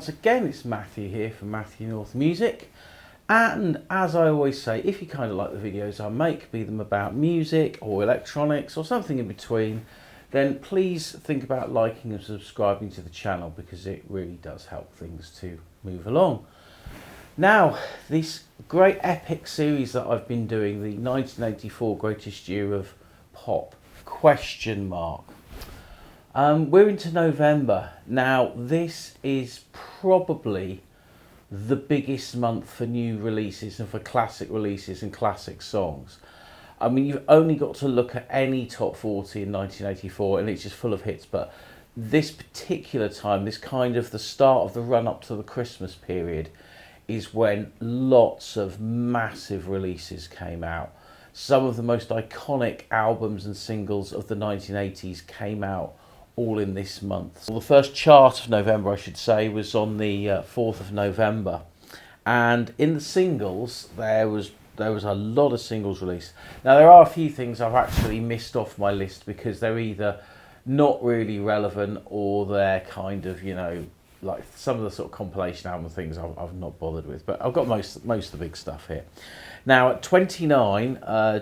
once again, it's Matthew here from Matthew North Music. And as I always say, if you kind of like the videos I make, be them about music or electronics or something in between, then please think about liking and subscribing to the channel, because it really does help things to move along. Now, this great epic series that I've been doing, the 1984 Greatest Year of Pop, ? We're into November. Now, this is probably the biggest month for new releases and for classic releases and classic songs. I mean, you've only got to look at any top 40 in 1984 and it's just full of hits, but this particular time, this kind of the start of the run up to the Christmas period, is when lots of massive releases came out. Some of the most iconic albums and singles of the 1980s came out all in this month. Well, the first chart of November, I should say, was on the 4th of November. And in the singles, there was a lot of singles released. Now, there are a few things I've actually missed off my list because they're either not really relevant or they're kind of, you know, like some of the sort of compilation album things I've not bothered with. But I've got most of the big stuff here. Now, at 29,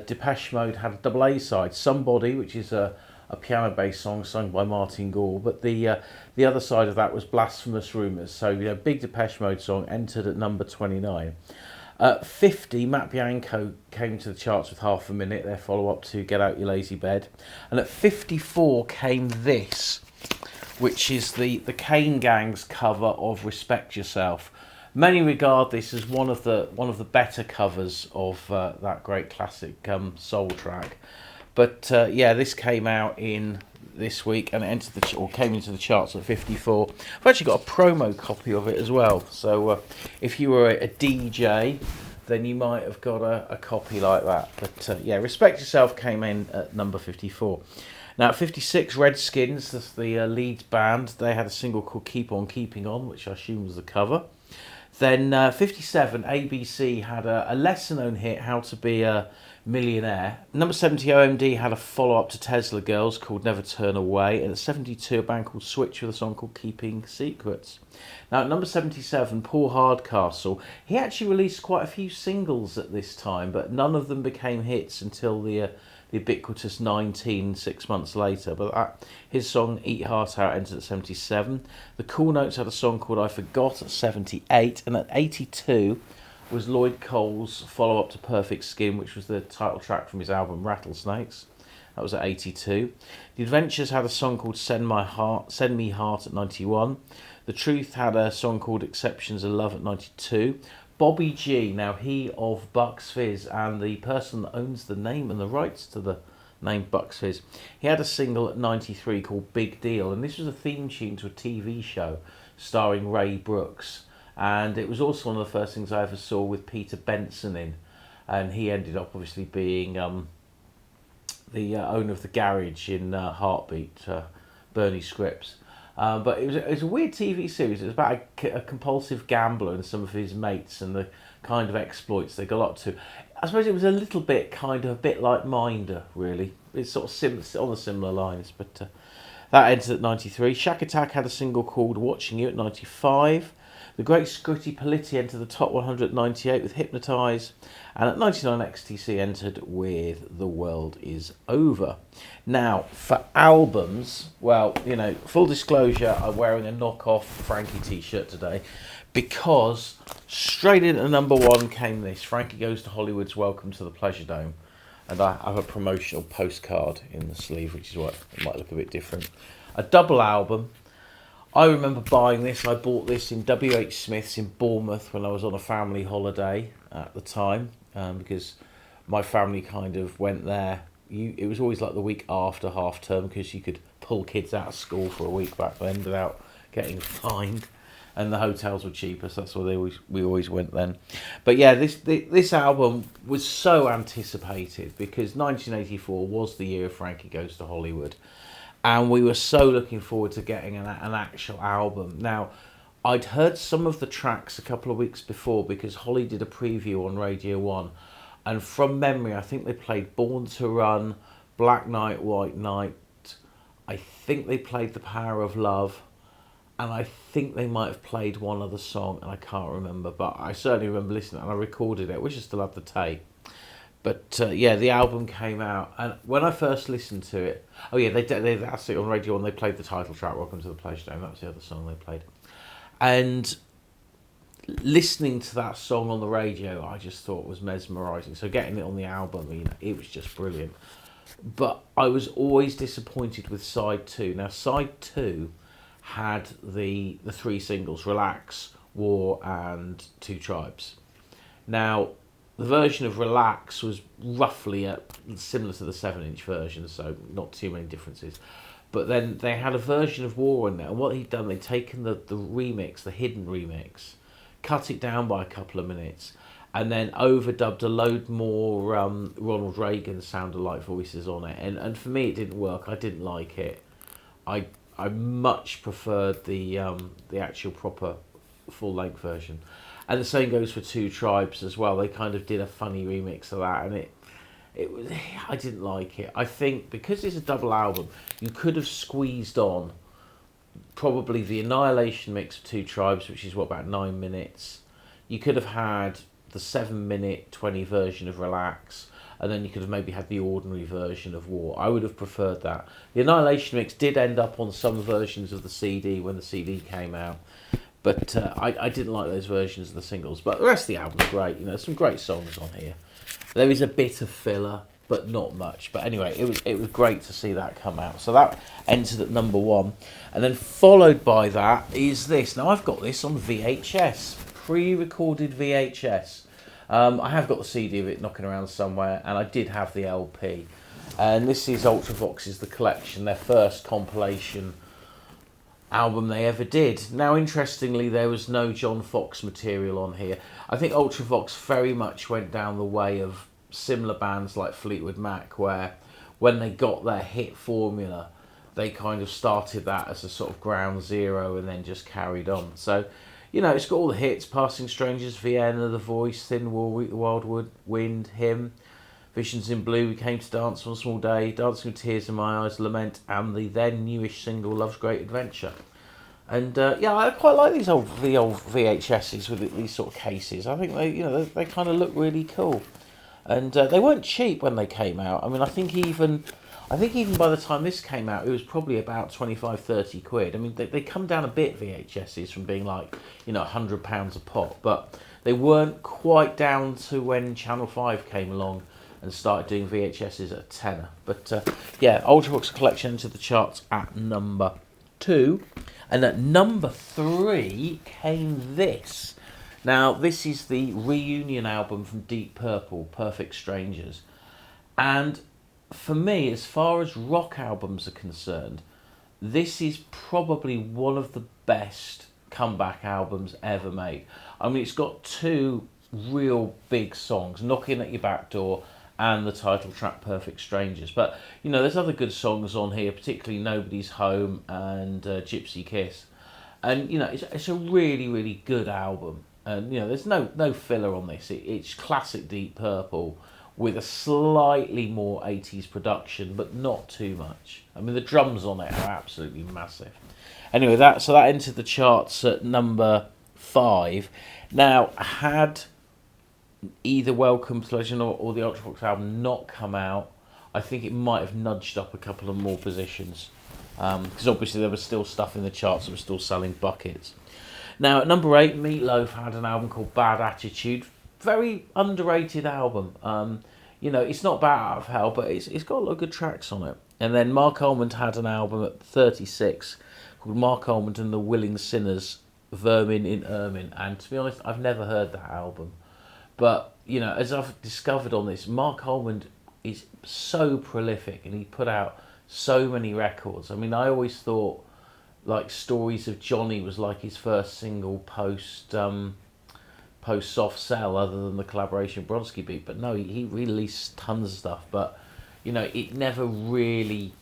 Depeche Mode had a double A side, Somebody, which is a piano-based song sung by Martin Gore, but the other side of that was Blasphemous Rumours. So, you know, big Depeche Mode song entered at number 29. 50, Matt Bianco came to the charts with Half a Minute, their follow-up to Get Out Your Lazy Bed. And at 54 came this, which is the Kane Gang's cover of Respect Yourself. Many regard this as one of the better covers of that great classic soul track. But yeah, this came out in this week and entered came into the charts at 54. I've actually got a promo copy of it as well. So if you were a DJ, then you might have got a copy like that. But yeah, Respect Yourself came in at number 54. Now at 56, Redskins, that's the lead band, they had a single called Keep On Keeping On, which I assume was the cover. Then 57, ABC had a lesser-known hit, How to Be a Millionaire. Number 70, OMD had a follow-up to Tesla Girls called Never Turn Away. And at 72, a band called Switch with a song called Keeping Secrets. Now, at number 77, Paul Hardcastle. He actually released quite a few singles at this time, but none of them became hits until the ubiquitous 19 6 months later. But his song Eat Heart Out entered at 77. The Cool Notes had a song called I Forgot at 78. And at 82 was Lloyd Cole's follow-up to Perfect Skin, which was the title track from his album Rattlesnakes. That was at 82. The Adventures had a song called Send Me Heart at 91. The Truth had a song called Exceptions of Love at 92. Bobby G, now he of Bucks Fizz and the person that owns the name and the rights to the name Bucks Fizz, he had a single at 93 called Big Deal, and this was a theme tune to a TV show starring Ray Brooks, and it was also one of the first things I ever saw with Peter Benson in, and he ended up obviously being the owner of the garage in Heartbeat, Bernie Scripps. But it was a weird TV series. It was about a compulsive gambler and some of his mates and the kind of exploits they got up to. I suppose it was a little bit a bit like Minder, really. It's sort of on the similar lines, but that entered at 93. Shack Attack had a single called Watching You at 95. The Great Scritti Politti entered the top 100 at 98 with Hypnotise. And at 99, XTC entered with The World Is Over. Now, for albums, well, you know, full disclosure, I'm wearing a knockoff Frankie t-shirt today because straight into number one came this, Frankie Goes to Hollywood's Welcome to the Pleasure Dome. And I have a promotional postcard in the sleeve, which is why it might look a bit different. A double album. I remember buying this. I bought this in W.H. Smith's in Bournemouth when I was on a family holiday at the time, because my family kind of went there. It was always like the week after half term because you could pull kids out of school for a week back then without getting fined, and the hotels were cheaper, so that's why we always went then. But yeah, this album was so anticipated because 1984 was the year of Frankie Goes to Hollywood. And we were so looking forward to getting an actual album. Now, I'd heard some of the tracks a couple of weeks before because Holly did a preview on Radio 1. And from memory, I think they played Born to Run, Black Night, White Night. I think they played The Power of Love. and I think they might have played one other song, and I can't remember, but I certainly remember listening, and I recorded it. I wish I still had the tape. But yeah, the album came out, and when I first listened to it, oh yeah, that's it on Radio 1. They played the title track, "Welcome to the Pleasure Dome." That was the other song they played, and listening to that song on the radio, I just thought was mesmerising. So getting it on the album, it was just brilliant. But I was always disappointed with side two. Now, side two had the three singles: "Relax," "War," and "Two Tribes." Now, the version of "Relax" was roughly similar to the 7-inch version, so not too many differences. But then they had a version of "War" in there, and what he'd done, they'd taken the remix, the hidden remix, cut it down by a couple of minutes, and then overdubbed a load more Ronald Reagan sound-alike voices on it. And for me, it didn't work. I didn't like it. I much preferred the actual proper full-length version. And the same goes for "Two Tribes" as well. They kind of did a funny remix of that, and it was, I didn't like it. I think because it's a double album, you could have squeezed on probably the Annihilation mix of "Two Tribes," which is about 9 minutes. You could have had the 7-minute 20 version of "Relax," and then you could have maybe had the ordinary version of "War." I would have preferred that. The Annihilation mix did end up on some versions of the CD when the CD came out, but I didn't like those versions of the singles. But the rest of the album's great. There's some great songs on here. There is a bit of filler, but not much. But anyway, it was great to see that come out. So that entered at number 1. And then followed by that is this. Now, I've got this on VHS, pre-recorded VHS. I have got the CD of it knocking around somewhere, and I did have the LP. And this is Ultravox's The Collection, their first compilation album they ever did. Now, interestingly, there was no John Fox material on here. I think Ultravox very much went down the way of similar bands like Fleetwood Mac, where when they got their hit formula, they kind of started that as a sort of ground zero and then just carried on. So, it's got all the hits: Passing Strangers, Vienna, The Voice, Thin Wildwood Wind, Hymn, Visions in Blue, We Came to Dance on a Small Day, Dancing with Tears in My Eyes, Lament, and the then newish single Love's Great Adventure. And I quite like the old VHSs with these sort of cases. I think they kind of look really cool, and they weren't cheap when they came out. I mean, I think even by the time this came out, it was probably about 25-30 quid. I mean, they come down a bit, VHSs, from being like £100 a pop, but they weren't quite down to when Channel 5 came along and started doing VHSs at a tenner. But Ultravox Collection entered the charts at number 2. And at number 3 came this. Now, this is the reunion album from Deep Purple, Perfect Strangers. And for me, as far as rock albums are concerned, this is probably one of the best comeback albums ever made. I mean, it's got 2 real big songs, Knocking at Your Back Door and the title track Perfect Strangers. But, there's other good songs on here, particularly Nobody's Home and Gypsy Kiss. And, it's a really, really good album. And, there's no filler on this. It's classic Deep Purple with a slightly more 80s production, but not too much. I mean, the drums on it are absolutely massive. Anyway, that entered the charts at number 5. Now, had either Welcome to Legend or the Ultravox album not come out, I think it might have nudged up a couple of more positions, because obviously there was still stuff in the charts that was still selling buckets. Now, at number 8, Meatloaf had an album called Bad Attitude. Very underrated album. It's not Bat Out of Hell, but it's got a lot of good tracks on it. And then Mark Almond had an album at 36 called Mark Almond and the Willing Sinners, Vermin in Ermine. And to be honest, I've never heard that album. But, as I've discovered on this, Mark Almond is so prolific and he put out so many records. I mean, I always thought, like, Stories of Johnny was like his first single post Soft Cell, other than the collaboration with Bronski Beat. But no, he released tons of stuff. But, it never really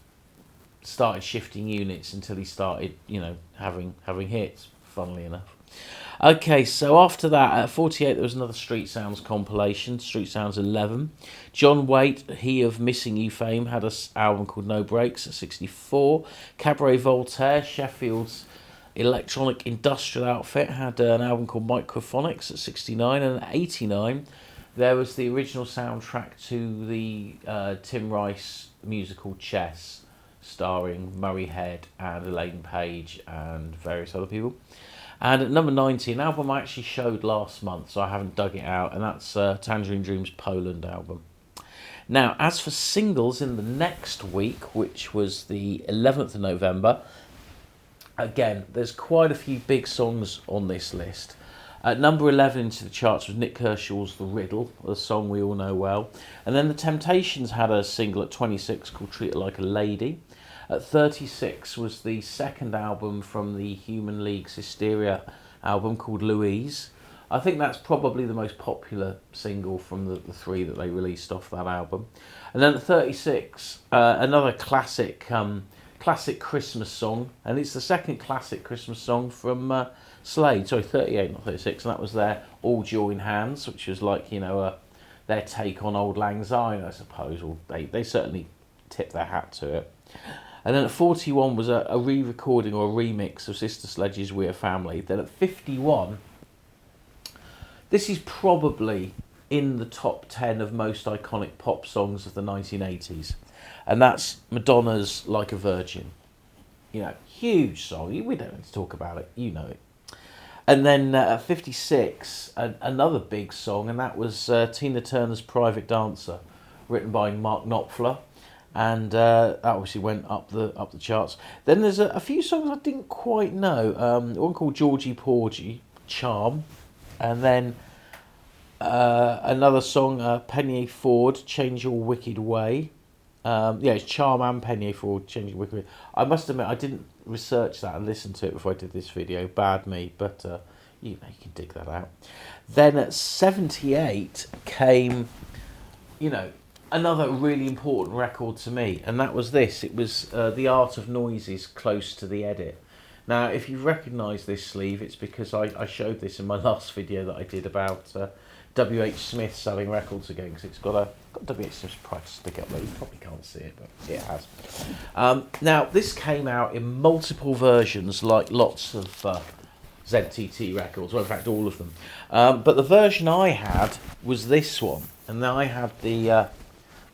started shifting units until he started, having hits, funnily enough. Okay, so after that, at 48, there was another Street Sounds compilation, Street Sounds 11. John Waite, he of Missing You fame, had an album called No Breaks at 64. Cabaret Voltaire, Sheffield's electronic industrial outfit had an album called Microphonics at 69, and at 89 there was the original soundtrack to the Tim Rice musical Chess, starring Murray Head and Elaine Page and various other people. And at number 90, an album I actually showed last month, so I haven't dug it out, and that's Tangerine Dream's Poland album. Now, as for singles in the next week, which was the 11th of November, again, there's quite a few big songs on this list. At number 11 into the charts was Nick Kershaw's The Riddle, a song we all know well. And then the Temptations had a single at 26 called Treat Her Like a Lady. At 36 was the second album from the Human League's Hysteria album called Louise. I think that's probably the most popular single from the three that they released off that album. And then at 36, another classic Christmas song, and it's the second classic Christmas song from Slade. Sorry, 38, not 36, and that was their All Join Hands, which was like, you know, their take on Auld Lang Syne, I suppose. Or they certainly tipped their hat to it. And then at 41 was a re-recording or a remix of Sister Sledge's We're Family. Then at 51, this is probably in the top 10 of most iconic pop songs of the 1980s. And that's Madonna's Like a Virgin. You know, huge song. We don't need to talk about it. You know it. And then at 56, another big song, and that was Tina Turner's Private Dancer, written by Mark Knopfler. And that obviously went up the charts. Then there's a few songs I didn't quite know. One called Georgie Porgy, Charm. And then another song, Penier Ford, Change Your Wicked Way. It's Charm and Penier Ford, Change Your Wicked Way. I must admit, I didn't research that and listen to it before I did this video. Bad me, but you can dig that out. Then at 78 came, another really important record to me, and that was this. It was The Art of Noises, Close to the Edit. Now, if you recognise this sleeve, it's because I showed this in my last video that I did about W.H. Smith selling records again, because it's got W.H. Smith's price stick up there. You probably can't see it, but it has. Now, this came out in multiple versions, like lots of ZTT records, well, in fact, all of them. But the version I had was this one, and then I had the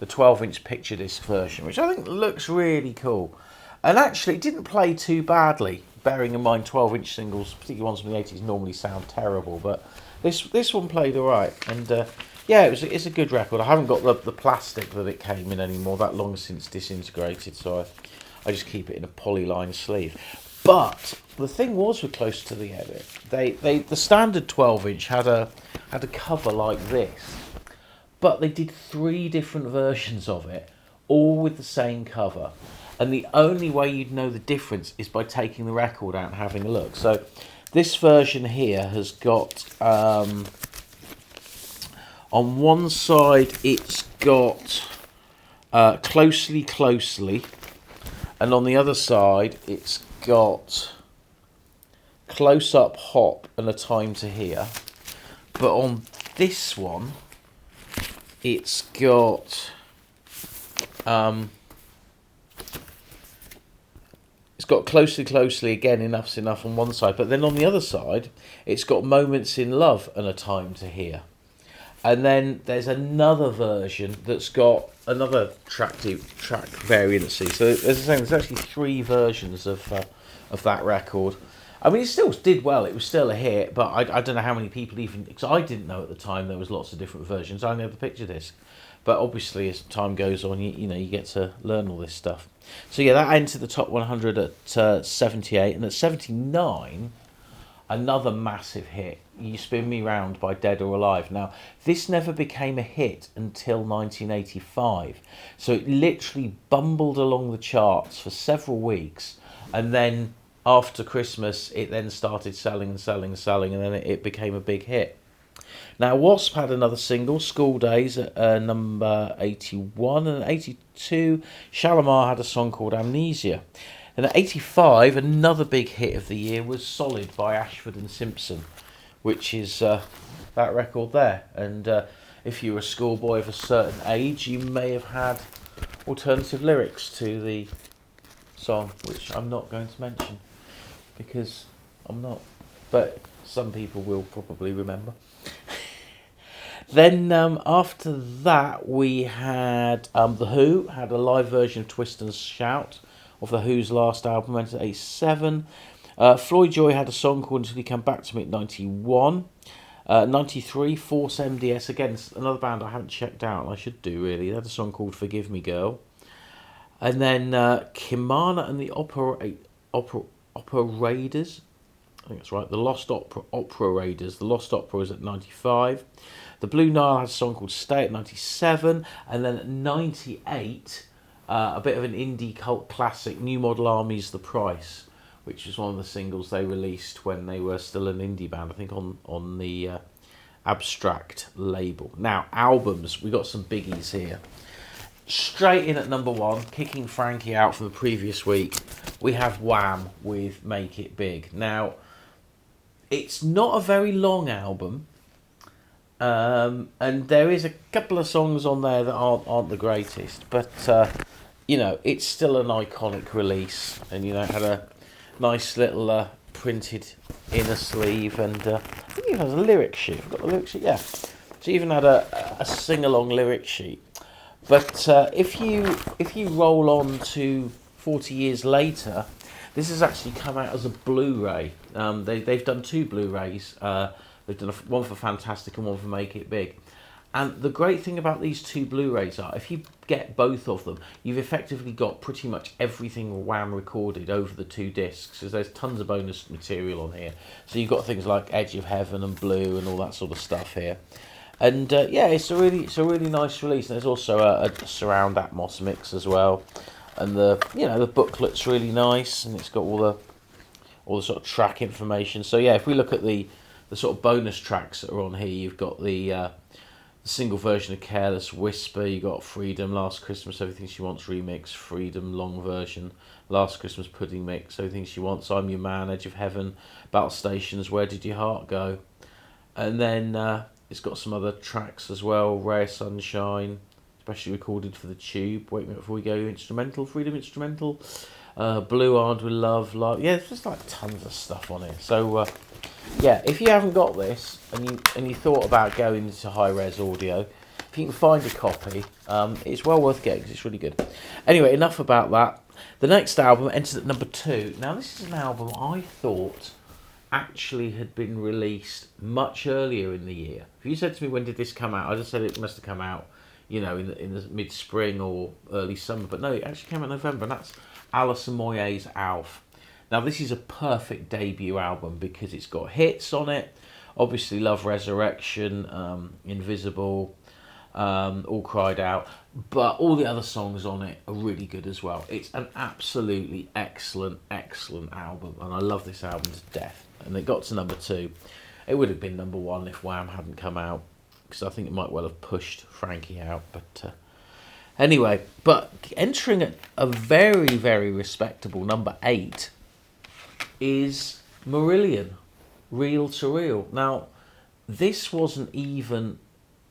12-inch picture disc version, which I think looks really cool. And actually, it didn't play too badly, bearing in mind 12-inch singles, particularly ones from the 80s, normally sound terrible. But this one played all right. And it's a good record. I haven't got the plastic that it came in anymore. That long since disintegrated, so I just keep it in a polyline sleeve. But the thing was with Close to the Edit, the standard 12-inch had a cover like this. But they did 3 different versions of it, all with the same cover. And the only way you'd know the difference is by taking the record out and having a look. So this version here has got, on one side it's got Closely, Closely. And on the other side it's got Close Up, Hop and A Time to Hear. But on this one, it's got Closely, Closely again, Enough's Enough on one side, but then on the other side it's got Moments in Love and A Time to Hear. And then there's another version that's got another track variancy. So there's actually 3 versions of that record. I mean, it still did well. It was still a hit, but I don't know how many people even... Because I didn't know at the time there was lots of different versions. I only had the picture disc. But obviously, as time goes on, you get to learn all this stuff. So yeah, that entered the top 100 at 78. And at 79, another massive hit, You Spin Me Round by Dead or Alive. Now, this never became a hit until 1985. So it literally bumbled along the charts for several weeks. And then after Christmas, it then started selling, and then it became a big hit. Now, Wasp had another single, School Days, at number 81, and at 82, Shalimar had a song called Amnesia. And at 85, another big hit of the year was Solid by Ashford and Simpson, which is that record there. And if you were a schoolboy of a certain age, you may have had alternative lyrics to the song, which I'm not going to mention, because I'm not. But some people will probably remember. Then after that, we had The Who had a live version of Twist and Shout of The Who's last album, went to 87. Floyd Joy had a song called Until You Come Back to Me at 91. 93, Force MDS, again, another band I haven't checked out, and I should do really. They had a song called Forgive Me Girl. And then Kimana and the Opera Raiders, I think that's right, the Lost Opera Raiders. The Lost Opera was at 95. The Blue Nile had a song called Stay at 97. And then at 98, a bit of an indie cult classic, New Model Army's The Price, which was one of the singles they released when they were still an indie band, I think on the Abstract label. Now, albums, we got some biggies here. Straight in at number 1, kicking Frankie out from the previous week, we have Wham with Make It Big. Now, it's not a very long album, and there is a couple of songs on there that aren't the greatest, but you know, it's still an iconic release, and you know, it had a nice little printed inner sleeve, and I think it has a lyric sheet. I've got the lyric sheet, yeah. It's even had a sing-along lyric sheet. But if you roll on to 40 years later, this has actually come out as a Blu-ray. They've done 2 Blu-rays. They've done one for Fantastic and one for Make It Big. And the great thing about these 2 Blu-rays are, if you get both of them, you've effectively got pretty much everything Wham recorded over the 2 discs, because there's tons of bonus material on here. So you've got things like Edge of Heaven and Blue and all that sort of stuff here. And yeah, it's a really nice release. And there's also a surround Atmos mix as well, and the booklet's really nice, and it's got all the sort of track information. So yeah, if we look at the sort of bonus tracks that are on here, you've got the single version of Careless Whisper, you got Freedom, Last Christmas, Everything She Wants remix, Freedom long version, Last Christmas Pudding mix, Everything She Wants, I'm Your Man, Edge of Heaven, Battle Stations, Where Did Your Heart Go? And then it's got some other tracks as well, Rare Sunshine, especially recorded for the Tube, Wait a Minute Before We Go, Instrumental, Freedom Instrumental, Blue Armed with Love, yeah, there's just like tons of stuff on it. So yeah, if you haven't got this and you thought about going into high-res audio, if you can find a copy, it's well worth getting because it's really good. Anyway, enough about that. The next album entered at number 2. Now, this is an album I thought actually had been released much earlier in the year. If you said to me, when did this come out, I just said it must have come out, you know, in the mid-spring or early summer. But no, it actually came out in November, and that's Alison Moyet's Alf. Now, this is a perfect debut album because it's got hits on it. Obviously, Love Resurrection, Invisible, All Cried Out. But all the other songs on it are really good as well. It's an absolutely excellent album. And I love this album to death. And it got to number 2. It would have been number 1 if Wham hadn't come out, because I think it might well have pushed Frankie out. But anyway, but entering at a very respectable number 8 is Marillion, Reel to Reel. Now, this wasn't even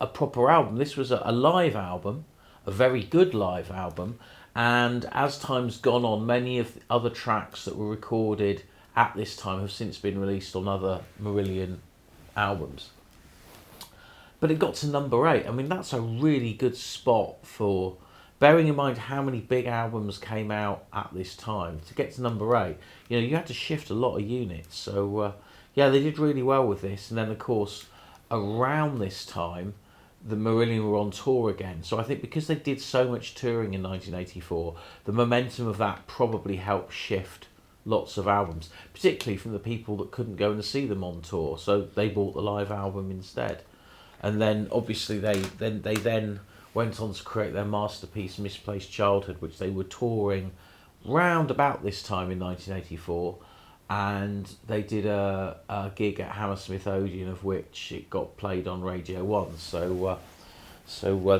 a proper album. This was a live album, a very good live album, and as time's gone on, many of the other tracks that were recorded at this time have since been released on other Marillion albums. But it got to number 8. I mean, that's a really good spot for, bearing in mind how many big albums came out at this time, to get to number 8, you know, you had to shift a lot of units. So, yeah, they did really well with this. And then, of course, around this time, the Marillion were on tour again. So I think because they did so much touring in 1984, the momentum of that probably helped shift lots of albums, particularly from the people that couldn't go and see them on tour. So they bought the live album instead. And then, obviously, they then went on to create their masterpiece, Misplaced Childhood, which they were touring round about this time in 1984, and they did a gig at Hammersmith Odeon, of which it got played on Radio 1, so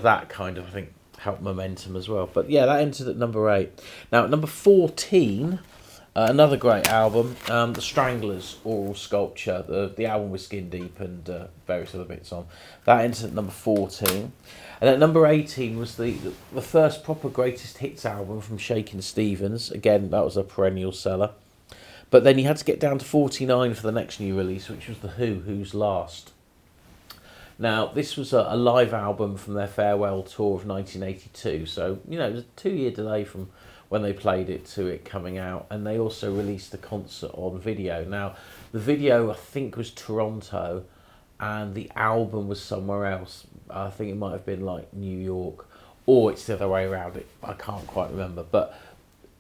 that kind of, I think, helped momentum as well. But yeah, that entered at number 8. Now, at number 14, another great album, The Stranglers, Oral Sculpture, the album with Skin Deep and various other bits on. That entered at number 14. And at number 18 was the first proper greatest hits album from Shakin' Stevens. Again, that was a perennial seller. But then he had to get down to 49 for the next new release, which was the Who's Last. Now, this was a live album from their farewell tour of 1982, so, you know, it was a 2-year delay from when they played it to it coming out, and they also released the concert on video. Now, the video, I think, was Toronto, and the album was somewhere else. I think it might have been, like, New York, or it's the other way around. I can't quite remember, but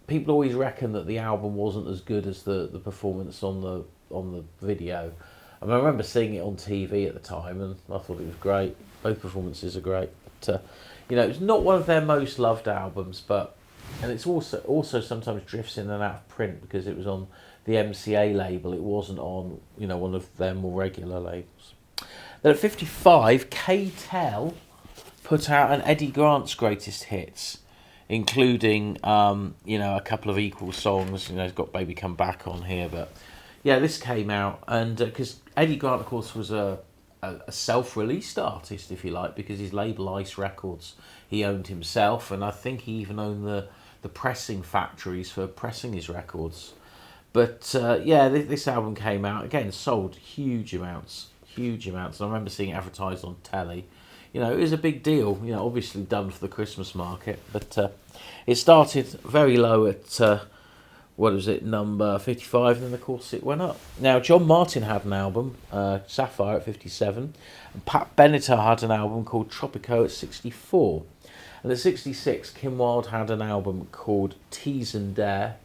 people always reckon that the album wasn't as good as the performance on the video. I mean, I remember seeing it on TV at the time, and I thought it was great. Both performances are great. But, you know, it's not one of their most loved albums, and it's also sometimes drifts in and out of print because it was on the MCA label. It wasn't on, you know, one of their more regular labels. Then at 55, K-Tel put out an Eddie Grant's greatest hits, including, you know, a couple of equal songs. You know, he's got Baby Come Back on here, but yeah, this came out, and because Eddie Grant, of course, was a self-released artist, if you like, because his label Ice Records he owned himself, and I think he even owned the pressing factories for pressing his records. But yeah, this album came out again, sold huge amounts. And I remember seeing it advertised on telly. You know, it was a big deal. You know, obviously done for the Christmas market, but it started very low at number 55, and then of course it went up. Now, John Martin had an album, Sapphire, at 57, and Pat Benatar had an album called Tropico at 64, and at 66 Kim Wilde had an album called Tease and Dare,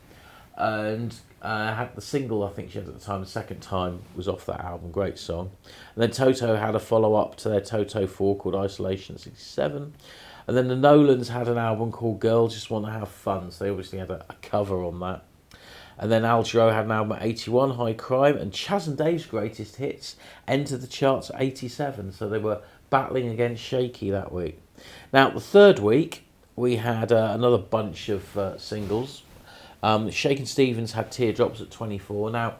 and had the single I think she had at the time, the second time, was off that album, great song. And then Toto had a follow-up to their Toto 4 called Isolation at 67. And then the Nolans had an album called Girls Just Want to Have Fun, so they obviously had a cover on that. And then Al Jarreau had an album at 81, High Crime, and Chas and Dave's greatest hits entered the charts at 87, so they were battling against Shaky that week. Now, the third week, we had another bunch of singles. Shakin' Stevens had Teardrops at 24. Now,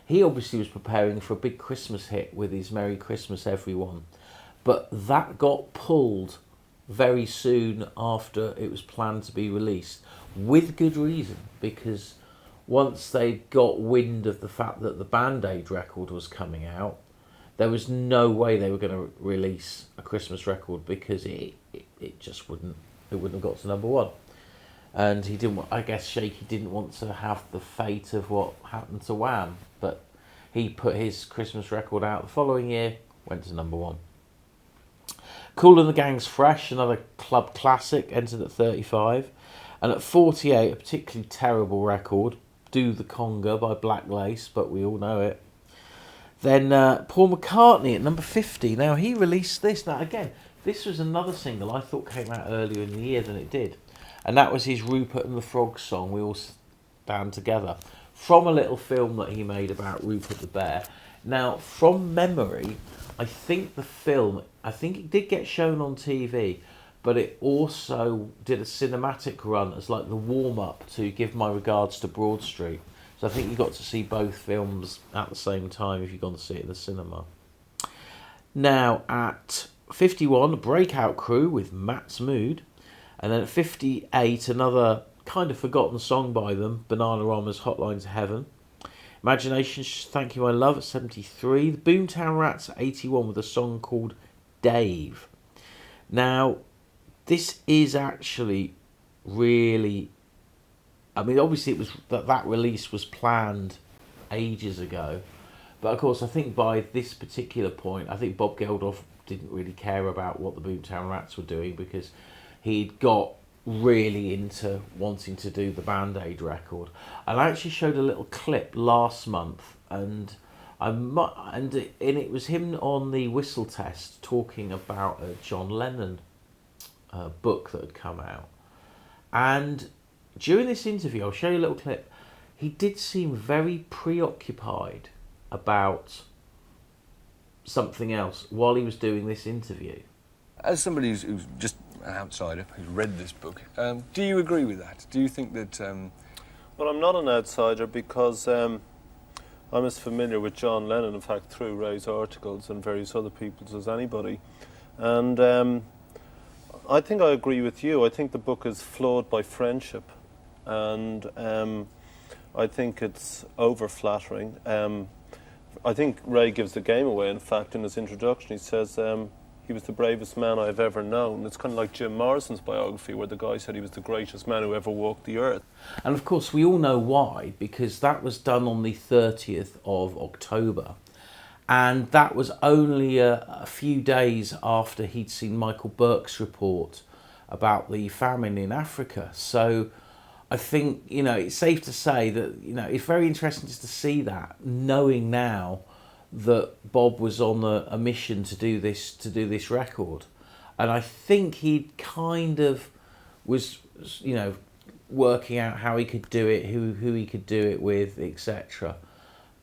he obviously was preparing for a big Christmas hit with his Merry Christmas Everyone, but that got pulled very soon after it was planned to be released, with good reason, because once they got wind of the fact that the Band-Aid record was coming out, there was no way they were going to release a Christmas record, because it just wouldn't have got to number one. And he didn't. I guess Shaky didn't want to have the fate of what happened to Wham, but he put his Christmas record out the following year, went to number one. Kool and the Gang's Fresh, another club classic, entered at 35, and at 48, a particularly terrible record, Do the Conga by Black Lace, but we all know it. Then Paul McCartney at number 50. Now, he released this. Now, again, this was another single I thought came out earlier in the year than it did. And that was his Rupert and the Frog song, We All Stand Together, from a little film that he made about Rupert the Bear. Now, from memory, I think it did get shown on TV, but it also did a cinematic run as like the warm-up to Give My Regards to Broad Street. So I think you got to see both films at the same time if you've gone to see it in the cinema. Now, at 51, Breakout Crew with Matt's Mood. And then at 58, another kind of forgotten song by them, Bananarama's Hotline to Heaven. Imagination, Thank You My Love at 73. The Boomtown Rats at 81 with a song called Dave. Now, this is actually really... I mean, obviously it was that release was planned ages ago. But of course, I think by this particular point, I think Bob Geldof didn't really care about what the Boomtown Rats were doing, because he'd got really into wanting to do the Band-Aid record. And I actually showed a little clip last month, and it was him on the Whistle Test talking about a John Lennon book that had come out. And during this interview, I'll show you a little clip, he did seem very preoccupied about something else while he was doing this interview. As somebody who's just an outsider who's read this book, do you agree with that? Do you think that... Well, I'm not an outsider, because I'm as familiar with John Lennon, in fact, through Ray's articles and various other people's as anybody. And I think I agree with you. I think the book is flawed by friendship. And I think it's over-flattering. I think Ray gives the game away, in fact, in his introduction. He says he was the bravest man I've ever known. It's kind of like Jim Morrison's biography, where the guy said he was the greatest man who ever walked the earth. And of course, we all know why, because that was done on the 30th of October. And that was only a few days after he'd seen Michael Burke's report about the famine in Africa. So I think, you know, it's safe to say that, you know, it's very interesting just to see that, knowing now that Bob was on a mission to do this record. And I think he kind of was, you know, working out how he could do it, who he could do it with, etc.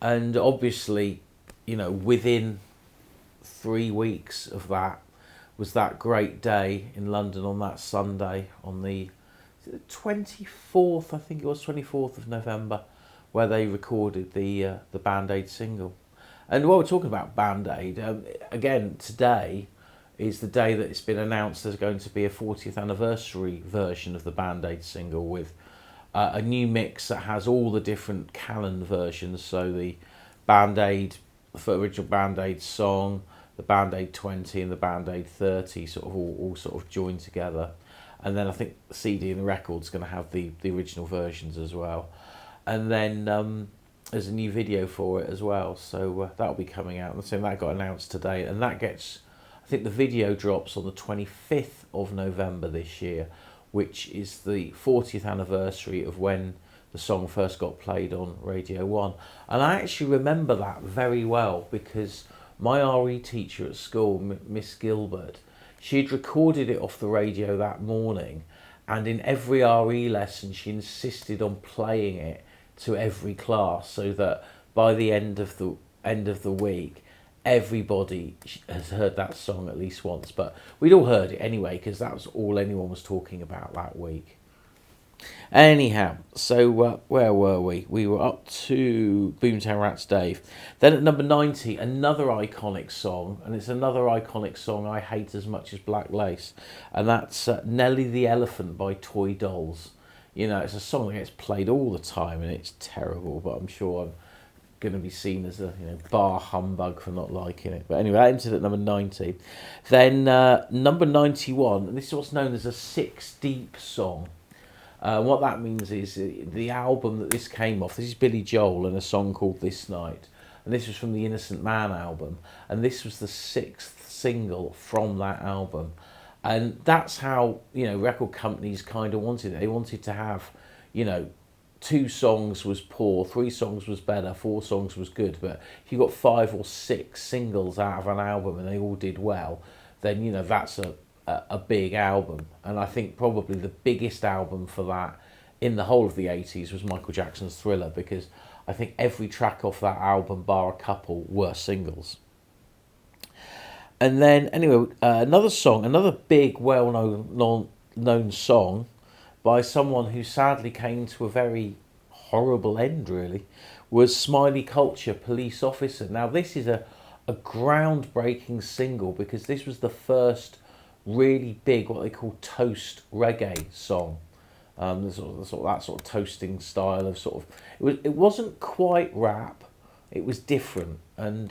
And obviously, you know, within 3 weeks of that was that great day in London on that Sunday, on the 24th, I think it was 24th of November, where they recorded the Band Aid single. And while we're talking about Band Aid, again, today is the day that it's been announced there's going to be a 40th anniversary version of the Band Aid single with a new mix that has all the different Callan versions. So the Band Aid, the original Band Aid song, the Band Aid 20 and the Band Aid 30 sort of all sort of joined together. And then I think the CD and the record's going to have the original versions as well. And then there's a new video for it as well. So that'll be coming out. And so that got announced today. And that gets, I think the video drops on the 25th of November this year, which is the 40th anniversary of when the song first got played on Radio 1. And I actually remember that very well because my RE teacher at school, Miss Gilbert, she'd recorded it off the radio that morning, and in every RE lesson she insisted on playing it to every class so that by the end of the week everybody has heard that song at least once. But we'd all heard it anyway because that was all anyone was talking about that week. Anyhow, so where were we? We were up to Boomtown Rats Dave. Then at number 90, another iconic song, and it's another iconic song I hate as much as Black Lace, and that's Nellie the Elephant by Toy Dolls. You know, it's a song that gets played all the time, and it's terrible, but I'm sure I'm going to be seen as a bar humbug for not liking it. But anyway, that entered at number 90. Then number 91, and this is what's known as a 6 Deep song. What that means is the album that this came off, this is Billy Joel and a song called This Night, and this was from the Innocent Man album, and this was the 6th single from that album. And that's how, record companies kind of wanted it. They wanted to have, 2 songs was poor, 3 songs was better, 4 songs was good, but if you got 5 or 6 singles out of an album and they all did well, then that's a big album. And I think probably the biggest album for that in the whole of the 80s was Michael Jackson's Thriller, because I think every track off that album, bar a couple, were singles. And then anyway, another big well-known song by someone who sadly came to a very horrible end, really, was Smiley Culture, Police Officer. Now this is a groundbreaking single because this was the first really big, what they call toast reggae song. That sort of toasting style of it wasn't quite rap, it was different. And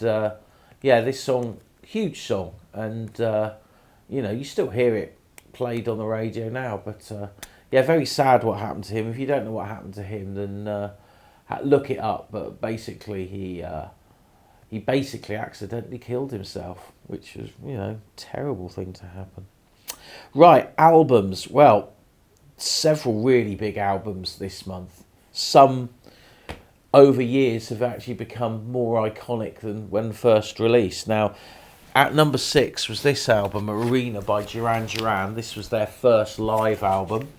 this song, huge song, and you still hear it played on the radio now. But very sad what happened to him. If you don't know what happened to him, then look it up. But basically he basically accidentally killed himself, which was, terrible thing to happen. Right, albums. Well, several really big albums this month. Some over years have actually become more iconic than when first released. Now, at number 6 was this album, Arena by Duran Duran. This was their first live album,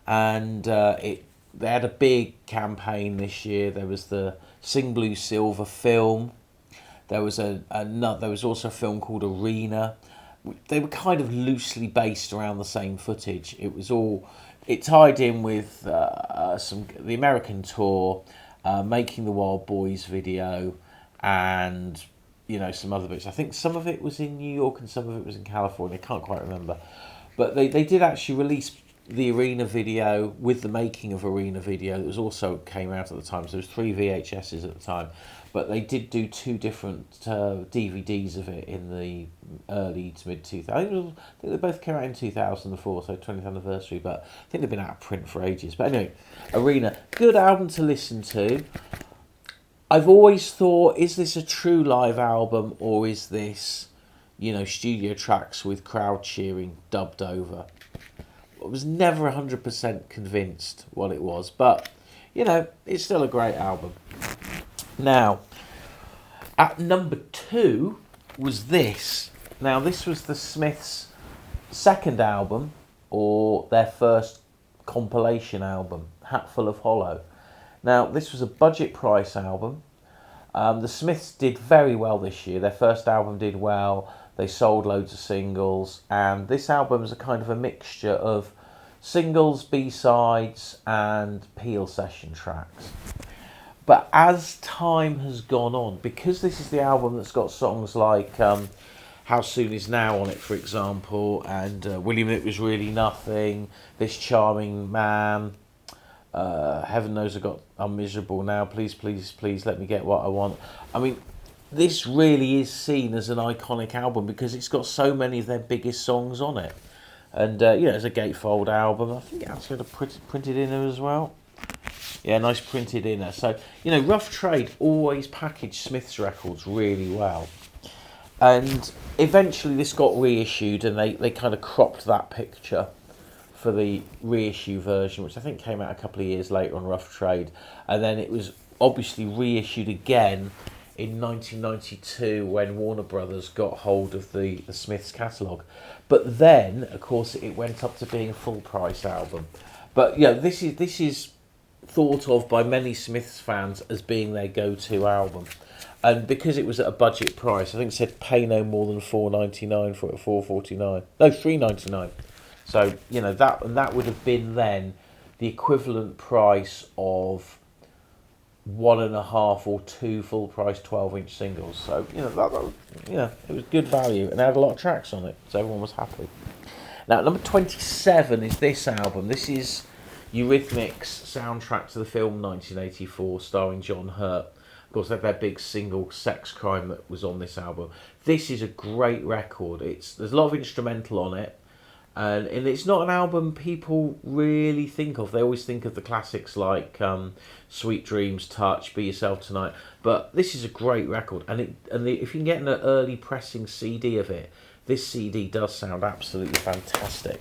and they had a big campaign this year. There was the Sing Blue Silver film. There was also a film called Arena. They were kind of loosely based around the same footage. It tied in with the American tour, Making the Wild Boys video, and some other bits. I think some of it was in New York and some of it was in California. I can't quite remember, but they did actually release the Arena video with the making of Arena video that was also came out at the time. So there was 3 VHSs at the time, but they did do 2 different DVDs of it in the early to mid 2000s. I think they both came out in 2004, so 20th anniversary. But I think they've been out of print for ages. But anyway, Arena, good album to listen to. I've always thought, is this a true live album, or is this, you know, studio tracks with crowd cheering dubbed over? I was never 100% convinced what it was, but, you know, it's still a great album. Now, at number 2 was this. Now, this was the Smiths' second album, or their first compilation album, Hatful of Hollow. Now, this was a budget price album. The Smiths did very well this year. Their first album did well. They sold loads of singles. And this album is a kind of a mixture of singles, B-sides, and Peel session tracks. But as time has gone on, because this is the album that's got songs like How Soon Is Now on it, for example, and William It Was Really Nothing, This Charming Man, Heaven Knows I'm Miserable Now, Please, Please, Please Let Me Get What I Want. I mean, this really is seen as an iconic album because it's got so many of their biggest songs on it. And, you know, it's a gatefold album. I think it actually had a printed inner as well. Yeah, nice printed inner. So, you know, Rough Trade always packaged Smith's records really well. And eventually this got reissued and they kind of cropped that picture for the reissue version, which I think came out a couple of years later on Rough Trade. And then it was obviously reissued again in 1992 when Warner Brothers got hold of the Smiths catalogue. But then, of course, it went up to being a full price album. But yeah, this is thought of by many Smiths fans as being their go-to album. And because it was at a budget price, I think it said pay no more than $4.99 for it, $4.49. No, $3.99. So, you know, that would have been then the equivalent price of 1.5 or 2 full price 12-inch singles. So, you know, it was good value and it had a lot of tracks on it, so everyone was happy. Now, number 27 is this album. This is Eurythmics' soundtrack to the film 1984, starring John Hurt. Of course, they had their big single Sex Crime that was on this album. This is a great record. There's a lot of instrumental on it. And it's not an album people really think of. They always think of the classics like Sweet Dreams, Touch, Be Yourself Tonight. But this is a great record. And if you can get an early pressing CD of it, this CD does sound absolutely fantastic.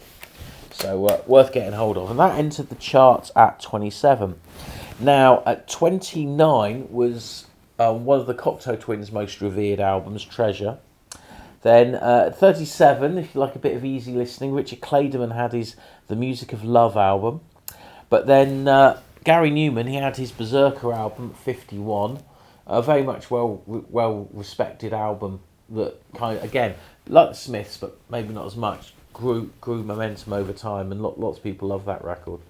So worth getting hold of. And that entered the charts at 27. Now, at 29 was one of the Cocteau Twins' most revered albums, Treasure. Then at 37, if you like a bit of easy listening, Richard Clayderman had his The Music of Love album. But then Gary Newman, he had his Berserker album, 51. A very much well respected album that kind of, again, like the Smiths, but maybe not as much, grew momentum over time, and lots of people love that record.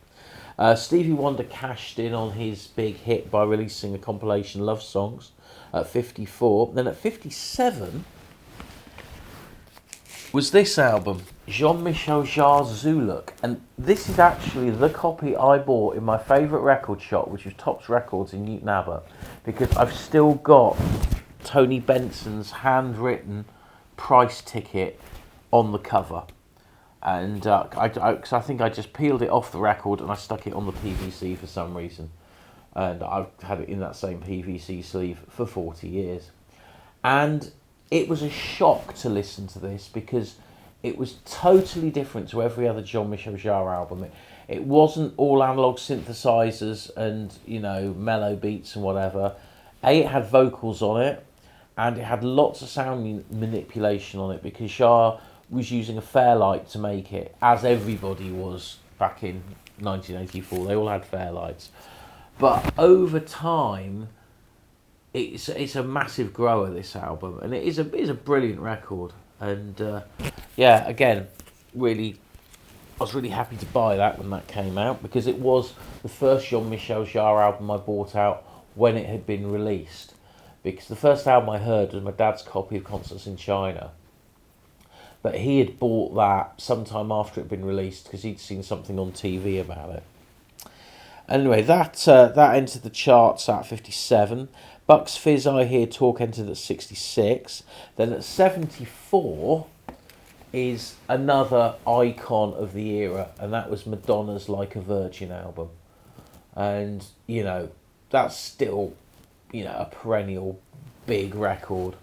Stevie Wonder cashed in on his big hit by releasing a compilation, Love Songs, at 54. Then at 57... was this album, Jean-Michel Jarre's Zuluk. And this is actually the copy I bought in my favourite record shop, which was Tops Records in Newton Abbot, because I've still got Tony Benson's handwritten price ticket on the cover. And cause I think I just peeled it off the record and I stuck it on the PVC for some reason. And I've had it in that same PVC sleeve for 40 years. And it was a shock to listen to this because it was totally different to every other Jean-Michel Jarre album. It wasn't all analog synthesizers and, you know, mellow beats and whatever. It had vocals on it and it had lots of sound manipulation on it because Jarre was using a Fairlight to make it, as everybody was back in 1984. They all had Fairlights. But over time, it's a massive grower, this album, and it is a brilliant record. And yeah, again, I was really happy to buy that when that came out because it was the first Jean-Michel Jarre album I bought out when it had been released. Because the first album I heard was my dad's copy of Concerts in China. but he had bought that sometime after it had been released because he'd seen something on TV about it. Anyway, that entered the charts at 57. Bucks Fizz I Hear Talk entered at 66. Then at 74 is another icon of the era, and that was Madonna's Like a Virgin album. And, you know, that's still, you know, a perennial big record.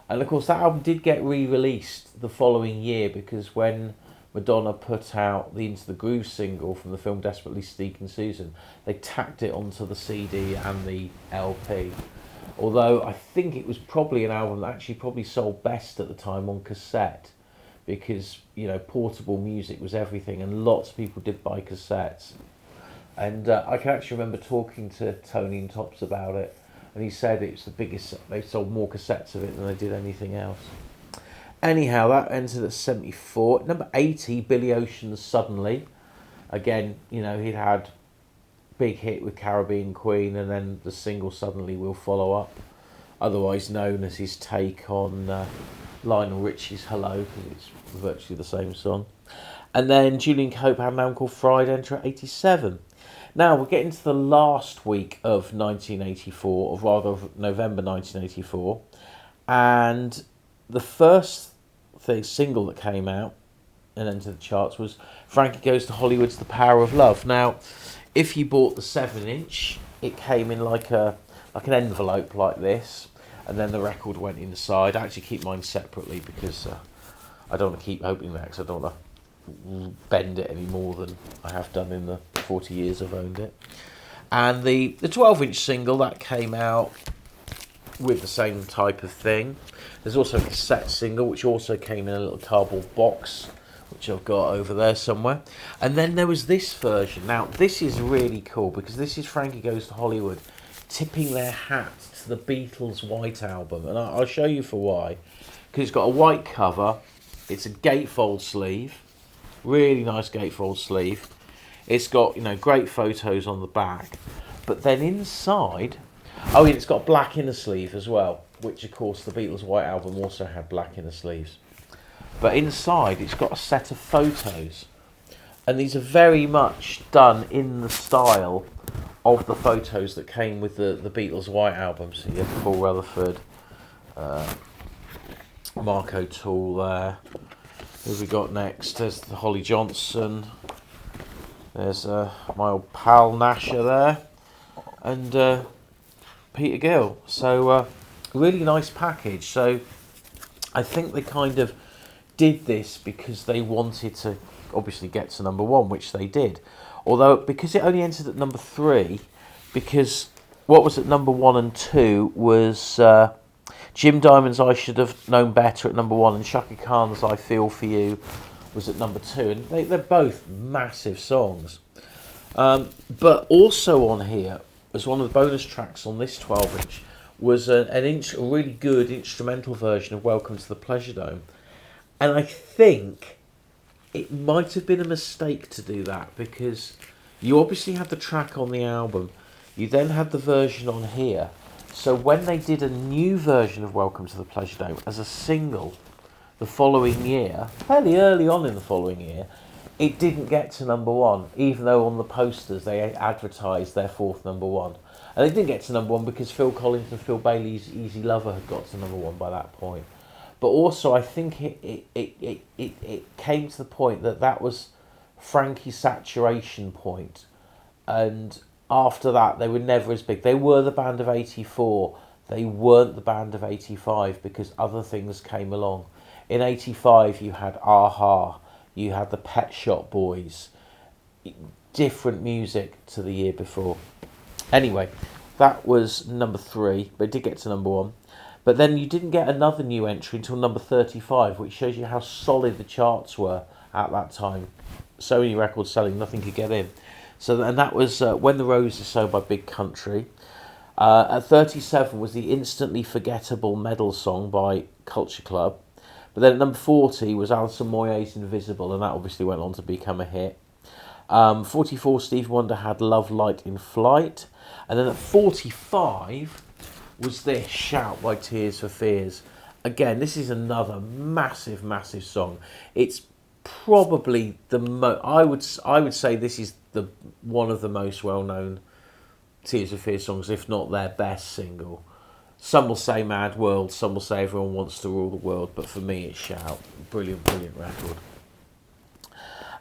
And of course that album did get re-released the following year, because when Madonna put out the Into the Groove single from the film Desperately Seeking Susan, they tacked it onto the CD and the LP. Although I think it was probably an album that actually probably sold best at the time on cassette, because, you know, portable music was everything and lots of people did buy cassettes. And I can actually remember talking to Tony and Tops about it, and he said it's the biggest, they sold more cassettes of it than they did anything else. Anyhow, that entered at 74. Number 80, Billy Ocean's Suddenly. Again, you know, he'd had big hit with Caribbean Queen, and then the single Suddenly will follow up, otherwise known as his take on Lionel Richie's Hello, because it's virtually the same song. And then Julian Cope had an album called Fried, enter at 87. Now we're getting to the last week of 1984, or rather of November 1984, and the first single that came out and entered the charts was Frankie Goes to Hollywood's The Power of Love. Now, if you bought the 7-inch, it came in like an envelope like this, and then the record went inside. I actually keep mine separately because I don't want to keep opening that, because I don't want to bend it any more than I have done in the 40 years I've owned it. And the 12-inch single that came out with the same type of thing. There's also a cassette single which also came in a little cardboard box, which I've got over there somewhere. And then there was this version. Now this is really cool, because this is Frankie Goes to Hollywood tipping their hat to the Beatles' White Album, and I'll show you for why. Because it's got a white cover, it's a gatefold sleeve, really nice gatefold sleeve. It's got, you know, great photos on the back, but then inside, oh, and it's got black inner sleeve as well, which of course the Beatles' White Album also had black inner sleeves. But inside it's got a set of photos, and these are very much done in the style of the photos that came with the Beatles' White Album. So you have Paul Rutherford, Mark O'Toole there. Who have we got next? There's the Holly Johnson. There's my old pal Nasher there, and Peter Gill. So really nice package. So I think they kind of did this because they wanted to obviously get to number one, which they did. Although, because it only entered at number 3, because what was at number 1 and 2 was Jim Diamond's I Should Have Known Better at number 1, and Shaka Khan's I Feel For You was at number 2, and they're both massive songs. But also on here, as one of the bonus tracks on this 12-inch, was a really good instrumental version of Welcome to the Pleasure Dome. And I think it might have been a mistake to do that, because you obviously had the track on the album, you then had the version on here. So when they did a new version of Welcome to the Pleasure Dome as a single the following year, fairly early on in the following year, it didn't get to number 1, even though on the posters they advertised their 4th number 1. And they didn't get to number 1 because Phil Collins and Phil Bailey's Easy Lover had got to number 1 by that point. But also I think it came to the point that was Frankie's saturation point, and after that they were never as big. They were the band of 84, they weren't the band of 85, because other things came along. In 85 you had Aha, you had the Pet Shop Boys, different music to the year before. Anyway, that was number 3, but it did get to number 1. But then you didn't get another new entry until number 35, which shows you how solid the charts were at that time. So many records selling, nothing could get in. So, and that was When the Rose Is Sown by Big Country. At 37 was the instantly forgettable Medal Song by Culture Club. But then at number 40 was Alison Moyet's Invisible, and that obviously went on to become a hit. 44, Stevie Wonder had Love Light in Flight. And then at 45 was this, Shout by Tears for Fears. again, this is another massive, massive song. It's probably I would say this is the one of the most well known Tears for Fears songs, if not their best single. Some will say Mad World, some will say Everyone Wants to Rule the World, but for me it's Shout. Brilliant, brilliant record.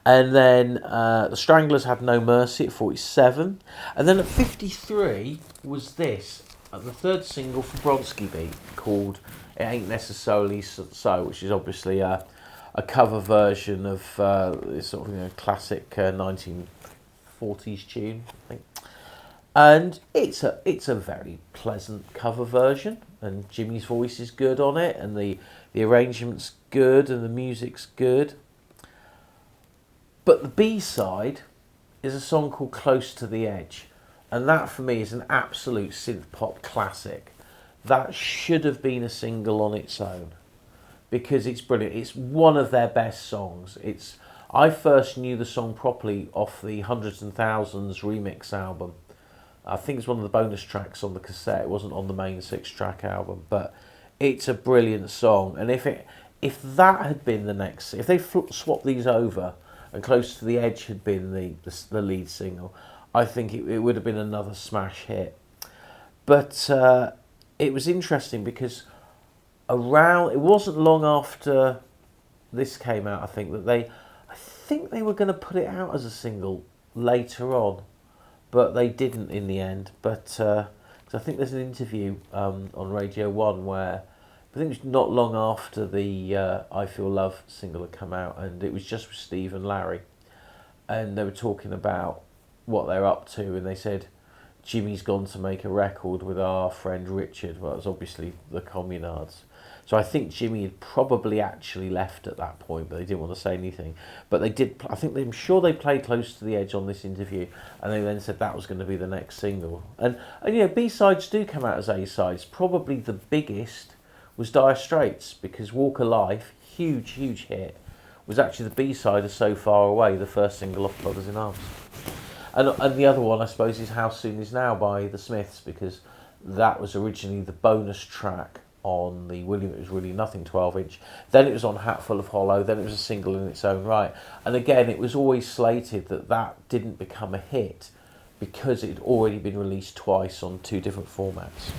And then the Stranglers had No Mercy at 47. And then at 53 was this, the third single from Bronski Beat, called It Ain't Necessarily So, which is obviously a cover version of this sort of classic 1940s tune, I think. And it's a very pleasant cover version, and Jimmy's voice is good on it, and the arrangement's good, and the music's good. But the B-side is a song called Close to the Edge, and that for me is an absolute synth pop classic. That should have been a single on its own, because it's brilliant. It's one of their best songs. I first knew the song properly off the Hundreds and Thousands remix album. I think it's one of the bonus tracks on the cassette. It wasn't on the main 6-track album, but it's a brilliant song. And if that had been the next, if they swapped these over and Close to the Edge had been the lead single, I think it would have been another smash hit. But it was interesting because it wasn't long after this came out, I think they were going to put it out as a single later on, but they didn't in the end. But 'cause I think there's an interview on Radio 1 where I think it was not long after the I Feel Love single had come out, and it was just with Steve and Larry, and they were talking about what they're up to, and they said Jimmy's gone to make a record with our friend Richard. Well, it was obviously the Communards. So I think Jimmy had probably actually left at that point, but they didn't want to say anything. But they did. I'm sure they played Close to the Edge on this interview, and they then said that was going to be the next single. And B-sides do come out as A-sides. Probably the biggest was Dire Straits, because Walk of Life, huge hit, was actually the B-side of So Far Away, the first single off Brothers in Arms. And the other one, I suppose, is How Soon Is Now by the Smiths, because that was originally the bonus track on the William It Was Really Nothing 12-inch. Then it was on Hatful of Hollow, then it was a single in its own right. And again, it was always slated that didn't become a hit because it had already been released twice on 2 different formats.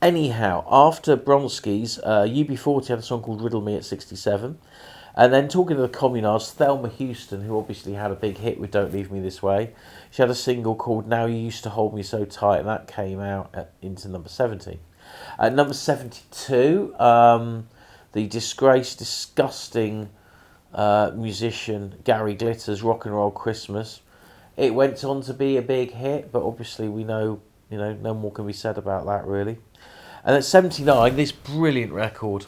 Anyhow, after Bronski's, UB40 had a song called Riddle Me at 67. And then talking to the Communards, Thelma Houston, who obviously had a big hit with Don't Leave Me This Way, she had a single called Now You Used to Hold Me So Tight, and that came out into number 70. At number 72, the disgraced, disgusting musician Gary Glitter's Rock and Roll Christmas. It went on to be a big hit, but obviously we know, no more can be said about that really. And at 79, this brilliant record,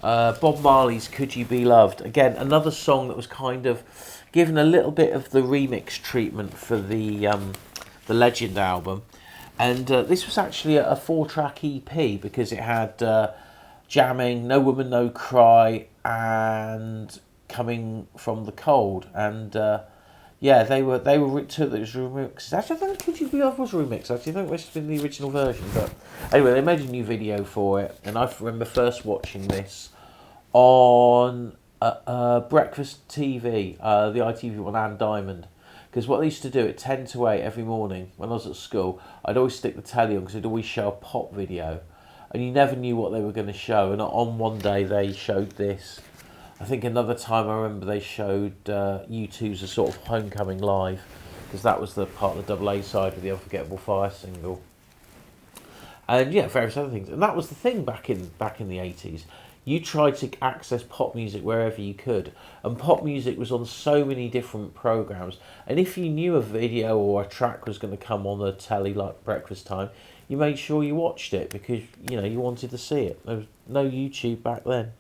Bob Marley's Could You Be Loved. Again, another song that was kind of given a little bit of the remix treatment for the Legend album. And this was actually a 4-track EP because it had Jamming, No Woman No Cry, and Coming From the Cold. And they were two that was remixed. Actually, I think Could You Be Loved was remixed. Actually, I think it must have been the original version. But anyway, they made a new video for it, and I remember first watching this on Breakfast TV, the ITV one, Anne Diamond. Because what they used to do at 10 to 8 every morning when I was at school, I'd always stick the telly on because it'd always show a pop video. And you never knew what they were going to show. And on one day they showed this. I think another time I remember they showed U2's A Sort of Homecoming Live, because that was the part of the double A side of the Unforgettable Fire single. And various other things. And that was the thing back in the 80s. You tried to access pop music wherever you could, and pop music was on so many different programs. And if you knew a video or a track was going to come on the telly like breakfast time, you made sure you watched it because you wanted to see it. There was no YouTube back then.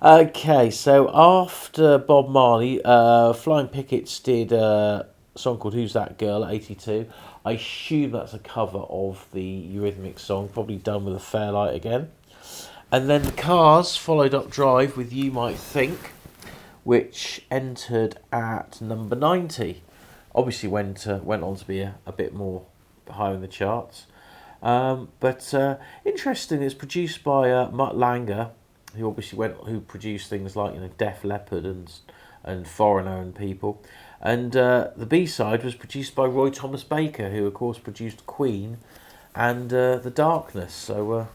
Okay, so after Bob Marley, Flying Pickets did a song called Who's That Girl at 82. I assume that's a cover of the Eurythmics song, probably done with a Fairlight again. And then the Cars followed up Drive with You Might Think, which entered at number 90. Obviously went on to be a bit more higher in the charts. But interesting, it's produced by Mutt Langer, who produced things like Def Leppard and Foreigner and people. And the B-side was produced by Roy Thomas Baker, who of course produced Queen and The Darkness. So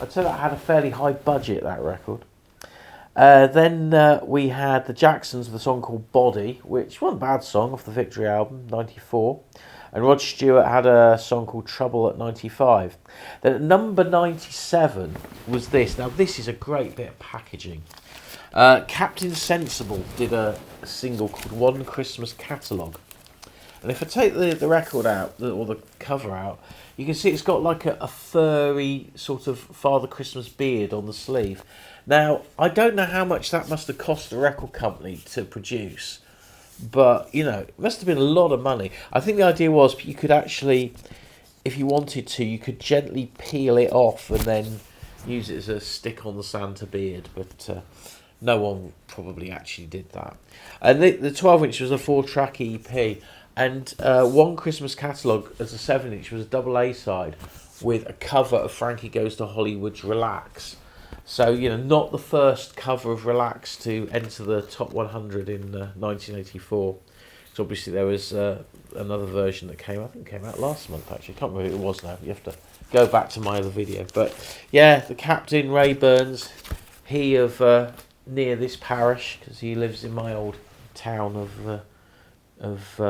I'd say that had a fairly high budget, that record. Then we had the Jacksons with a song called Body, which wasn't a bad song off the Victory album, 94. And Rod Stewart had a song called Trouble at 95. Then at number 97 was this. Now this is a great bit of packaging. Captain Sensible did a single called One Christmas Catalogue. And if I take the record out, or the cover out, you can see it's got like a furry sort of Father Christmas beard on the sleeve. Now, I don't know how much that must have cost the record company to produce, but, it must have been a lot of money. I think the idea was you could actually, if you wanted to, you could gently peel it off and then use it as a stick on the Santa beard, but no one probably actually did that. And the 12-inch was a 4-track EP, and One Christmas Catalogue as a 7-inch was a double A-side with a cover of Frankie Goes to Hollywood's Relax. So, not the first cover of Relax to enter the top 100 in 1984. So obviously there was another version that came out last month, actually. I can't remember who it was now. You have to go back to my other video. But, yeah, the Captain, Ray Burns, he of near this parish, because he lives in my old town of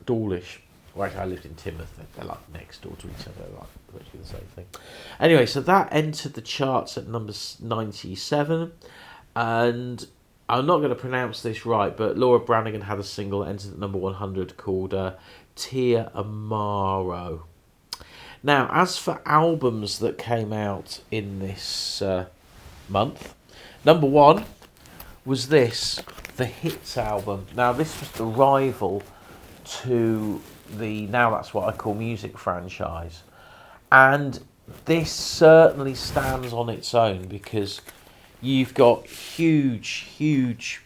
Dawlish. Well, actually, I lived in Timoth. They're like next door to each other, like virtually the same thing. Anyway, so that entered the charts at number 97, and I'm not going to pronounce this right, but Laura Branigan had a single that entered at number 100 called Tia Amaro. Now, as for albums that came out in this month, number 1 was this, the Hits album. Now, this was the rival to the Now That's What I Call Music franchise, and this certainly stands on its own because you've got huge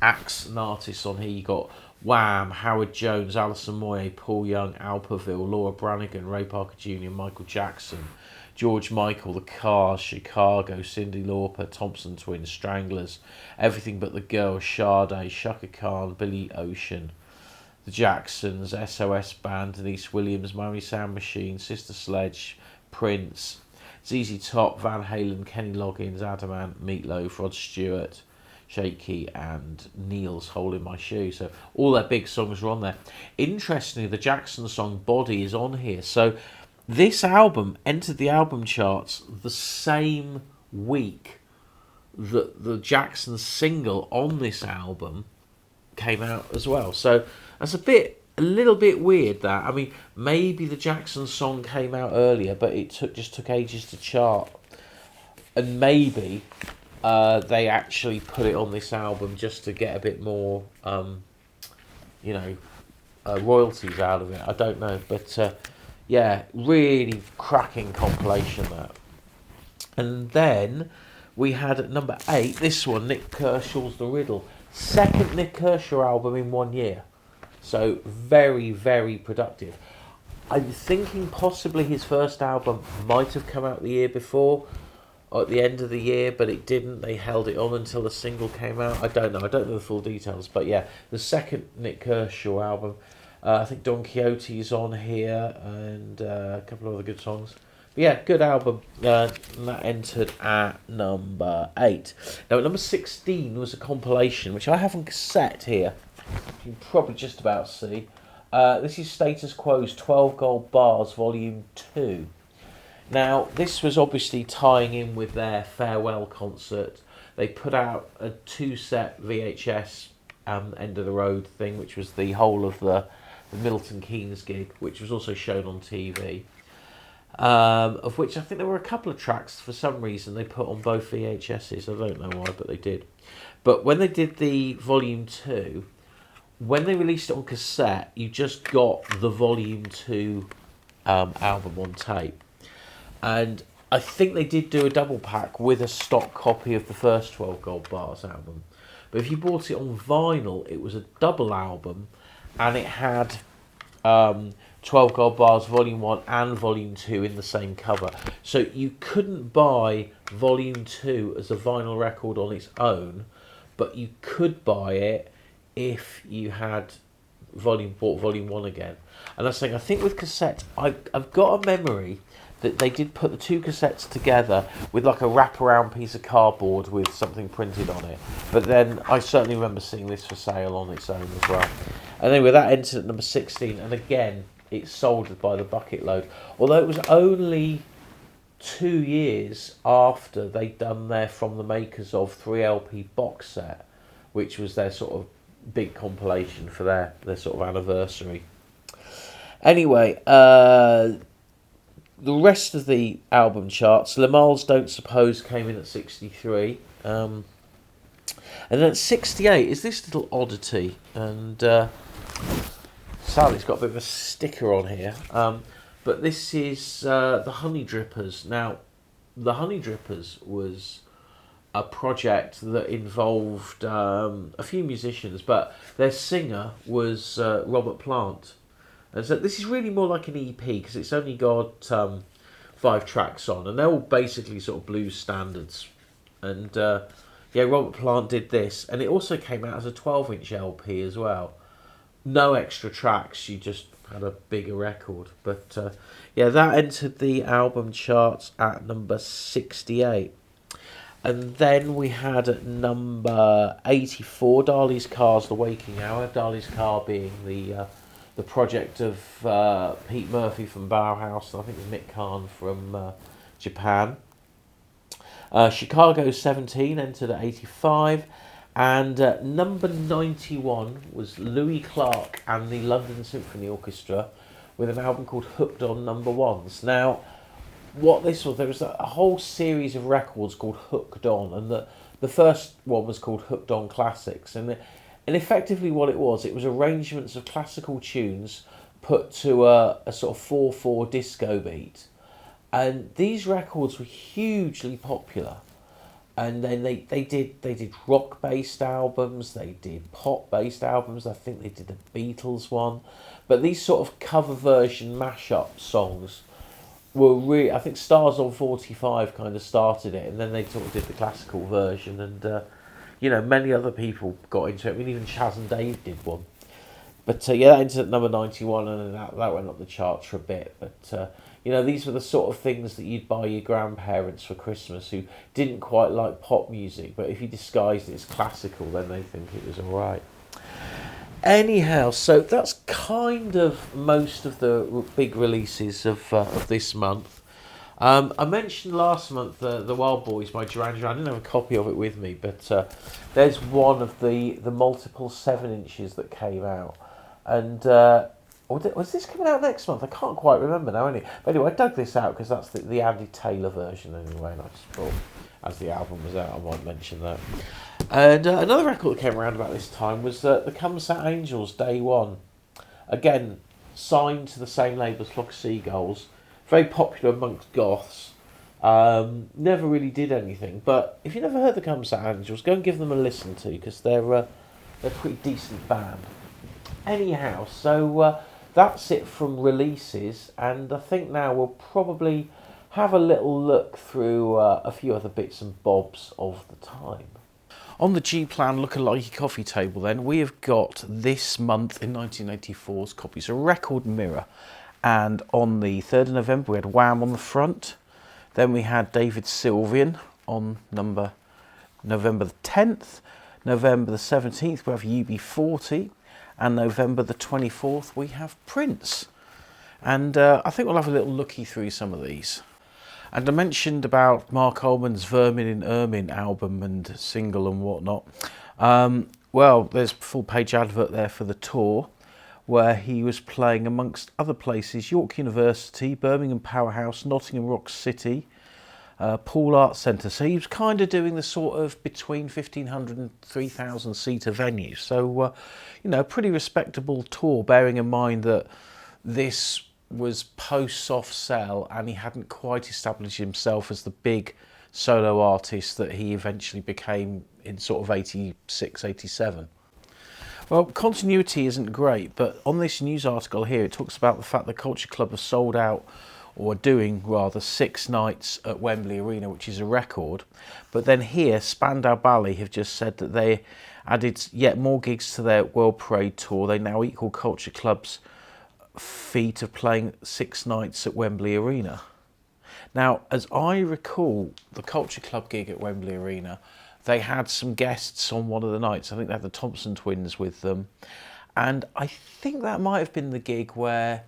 acts and artists on here. You've got Wham, Howard Jones, Alison Moyet, Paul Young, Alphaville, Laura Branigan, Ray Parker Jr., Michael Jackson, George Michael, The Cars, Chicago, Cyndi Lauper, Thompson Twins, Stranglers, Everything But the Girl, Sade, Chaka Khan, Billy Ocean, The Jacksons, SOS Band, Denise Williams, Miami Sound Machine, Sister Sledge, Prince, ZZ Top, Van Halen, Kenny Loggins, Adamant, Meatloaf, Rod Stewart, Shaky, and Neil's Hole in My Shoe. So all their big songs were on there. Interestingly, the Jackson song Body is on here. So this album entered the album charts the same week that the Jackson single on this album came out as well. So that's a little bit weird, that. I mean, maybe the Jackson song came out earlier, but it just took ages to chart. And maybe they actually put it on this album just to get a bit more, royalties out of it. I don't know. But, yeah, really cracking compilation, that. And then we had at number 8, this one, Nick Kershaw's The Riddle. Second Nick Kershaw album in 1 year. So very, very productive. I'm thinking possibly his first album might have come out the year before, or at the end of the year, but it didn't. They held it on until the single came out. I don't know the full details, but yeah, the second Nick Kershaw album. I think Don Quixote is on here, and a couple of other good songs. But yeah, good album. And that entered at number 8. Now, at number 16 was a compilation, which I have on cassette here. You can probably just about see. This is Status Quo's 12 Gold Bars, Volume 2. Now, this was obviously tying in with their farewell concert. They put out a 2-set VHS end of the road thing, which was the whole of the Milton Keynes gig, which was also shown on TV. Of which I think there were a couple of tracks for some reason they put on both VHSs. I don't know why, but they did. But when they did the Volume 2, when they released it on cassette, you just got the Volume 2 album on tape. And I think they did do a double pack with a stock copy of the first 12 Gold Bars album. But if you bought it on vinyl, it was a double album, and it had 12 Gold Bars Volume 1 and Volume 2 in the same cover. So you couldn't buy Volume 2 as a vinyl record on its own, but you could buy it if you had bought Volume 1 again. And I was saying, I think with cassettes, I've got a memory that they did put the two cassettes together with like a wraparound piece of cardboard with something printed on it. But then I certainly remember seeing this for sale on its own as well. And anyway, that entered at number 16, and again, it sold by the bucket load. Although it was only 2 years after they'd done their From the Makers of 3LP box set, which was their sort of big compilation for their sort of anniversary. Anyway, the rest of the album charts, Le Mans Don't Suppose came in at 63. And then at 68 is this little oddity. And sadly, it's got a bit of a sticker on here. But this is the Honey Drippers. Now, the Honey Drippers was a project that involved a few musicians, but their singer was Robert Plant. And so this is really more like an EP because it's only got 5 tracks on, and they're all basically sort of blues standards. And yeah, Robert Plant did this, and it also came out as a 12-inch LP as well. No extra tracks, you just had a bigger record. But yeah, that entered the album charts at number 68. And then we had at number 84, Darley's Car's The Waking Hour. Darley's Car being the project of Pete Murphy from Bauhaus, and I think it was Mick Kahn from Japan. Chicago 17 entered at 85. And number 91 was Louis Clark and the London Symphony Orchestra with an album called Hooked on Number Ones. Now, what this was, there was a whole series of records called Hooked On, and the first one was called Hooked On Classics. And effectively what it was arrangements of classical tunes put to a sort of 4/4 disco beat. And these records were hugely popular. And then they did rock-based albums, they did pop-based albums, I think they did the Beatles one. But these sort of cover version mashup songs were really, I think Stars on 45 kind of started it, and then they sort of did the classical version, and you know, many other people got into it. I mean, even Chaz and Dave did one. But yeah, that entered at number 91, and that went up the charts for a bit. But you know, these were the sort of things that you'd buy your grandparents for Christmas who didn't quite like pop music, but if you disguised it as classical, then they think it was all right. Anyhow, so that's kind of most of the big releases of this month. I mentioned last month the Wild Boys by Duran Duran. I didn't have a copy of it with me, but there's one of the multiple 7-inches that came out. And was this coming out next month? I can't quite remember now, anyway. But anyway, I dug this out because that's the Andy Taylor version anyway, and I just thought, as the album was out, I might mention that. And another record that came around about this time was the Come Sat Angels, Day One. Again, signed to the same label as Flock of Seagulls. Very popular amongst goths. Never really did anything. But if you never heard the Come Sat Angels, go and give them a listen to, because they're a pretty decent band. Anyhow, so that's it from releases, and I think now we'll probably have a little look through a few other bits and bobs of the time. On the G-Plan Look-alike coffee table then, we have got this month in 1984's copies of Record Mirror, and on the 3rd of November we had Wham on the front, then we had David Sylvian on November the 10th, November the 17th we have UB40, and November the 24th we have Prince. And I think we'll have a little looky through some of these. And I mentioned about Mark Ullman's Vermin in Ermine album and single and whatnot. Well, there's a full page advert there for the tour, where he was playing amongst other places York University, Birmingham Powerhouse, Nottingham Rock City, Poole Arts Centre. So he was kind of doing the sort of between 1,500 and 3,000 seater venues. So, you know, pretty respectable tour, bearing in mind that this was post Soft Cell and he hadn't quite established himself as the big solo artist that he eventually became in sort of 86, 87. Well, continuity isn't great, but on this news article here, it talks about the fact that Culture Club have sold out, or are doing rather, 6 nights at Wembley Arena, which is a record. But then here, Spandau Ballet have just said that they added yet more gigs to their World Parade tour. They now equal Culture Club's feat of playing 6 nights at Wembley Arena. Now, as I recall, the Culture Club gig at Wembley Arena, they had some guests on one of the nights. I think they had the Thompson twins with them. And I think that might have been the gig where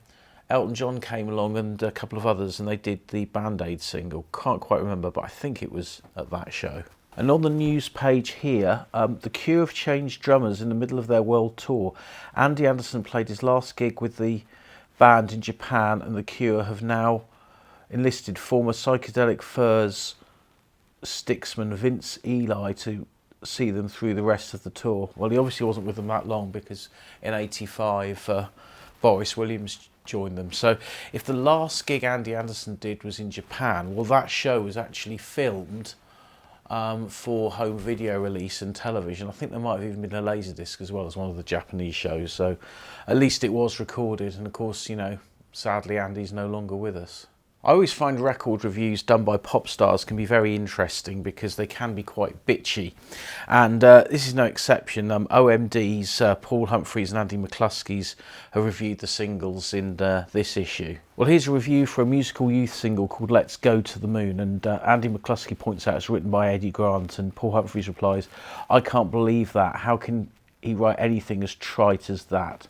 Elton John came along and a couple of others, and they did the Band-Aid single. Can't quite remember, but I think it was at that show. And on the news page here, the Cure have changed drummers in the middle of their world tour. Andy Anderson played his last gig with the band in Japan, and the Cure have now enlisted former Psychedelic Furs Styxman Vince Eli to see them through the rest of the tour. Well, he obviously wasn't with them that long, because in '85 Boris Williams joined them. So if the last gig Andy Anderson did was in Japan, well, that show was actually filmed for home video release and television. I think there might have even been a Laserdisc as well as one of the Japanese shows, so at least it was recorded. And of course, you know, sadly Andy's no longer with us. I always find record reviews done by pop stars can be very interesting, because they can be quite bitchy, and this is no exception. OMD's Paul Humphreys and Andy McCluskey's have reviewed the singles in this issue. Well, here's a review for a musical youth single called Let's Go to the Moon, and Andy McCluskey points out it's written by Eddie Grant, and Paul Humphreys replies, "I can't believe that. How can he write anything as trite as that?"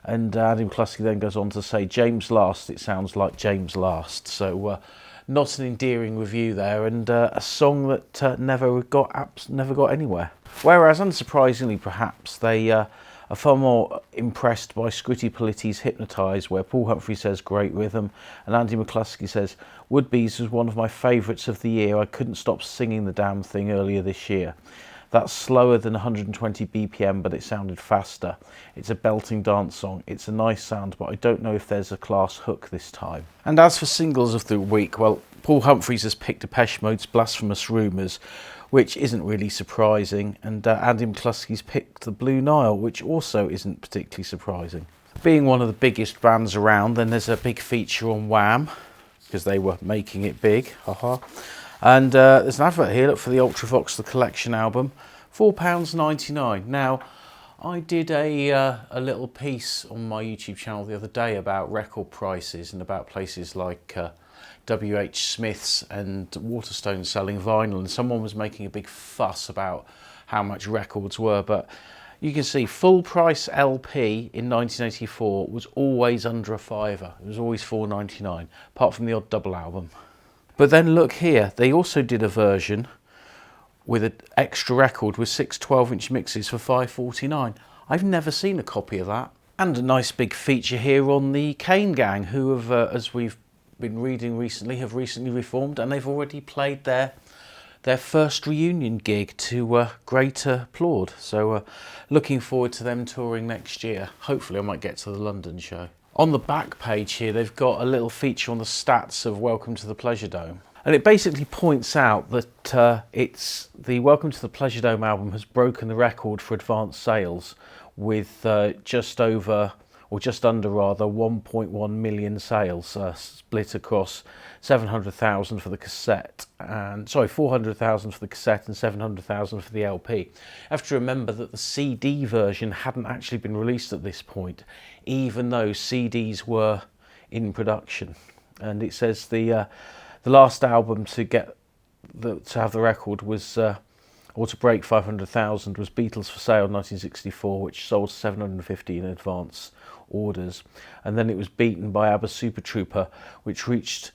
And Andy McCluskey then goes on to say, "James Last, it sounds like James Last." So not an endearing review there, and a song that never got anywhere. Whereas, unsurprisingly perhaps, they are far more impressed by Scritti Politi's Hypnotise, where Paul Humphrey says great rhythm, and Andy McCluskey says, "Woodbees was one of my favourites of the year. I couldn't stop singing the damn thing earlier this year. That's slower than 120 BPM, but it sounded faster. It's a belting dance song. It's a nice sound, but I don't know if there's a class hook this time." And as for singles of the week, well, Paul Humphreys has picked Depeche Mode's Blasphemous Rumours, which isn't really surprising, and Andy McCluskey's picked The Blue Nile, which also isn't particularly surprising. Being one of the biggest bands around, then there's a big feature on Wham, because they were making it big, haha. And there's an advert here, look, for the Ultravox The Collection album, £4.99. Now, I did a little piece on my YouTube channel the other day about record prices and about places like WH Smith's and Waterstone selling vinyl, and someone was making a big fuss about how much records were, but you can see full price LP in 1984 was always under a fiver. It was always £4.99, apart from the odd double album. But then look here, they also did a version with an extra record with 6 12-inch mixes for £5.49. I've never seen a copy of that. And a nice big feature here on the Kane Gang, who have, as we've been reading recently, have recently reformed, and they've already played their first reunion gig to great applaud. So looking forward to them touring next year. Hopefully I might get to the London show. On the back page here, they've got a little feature on the stats of Welcome to the Pleasure Dome. And it basically points out that it's the Welcome to the Pleasure Dome album has broken the record for advanced sales with just over, or just under rather, 1.1 million sales split across 700,000 for the cassette, and 400,000 for the cassette and 700,000 for the LP. You have to remember that the CD version hadn't actually been released at this point, even though CDs were in production. And it says the last album to have the record was, or to break 500,000, was Beatles for Sale 1964, which sold 750 in advance orders, and then it was beaten by ABBA Super Trooper, which reached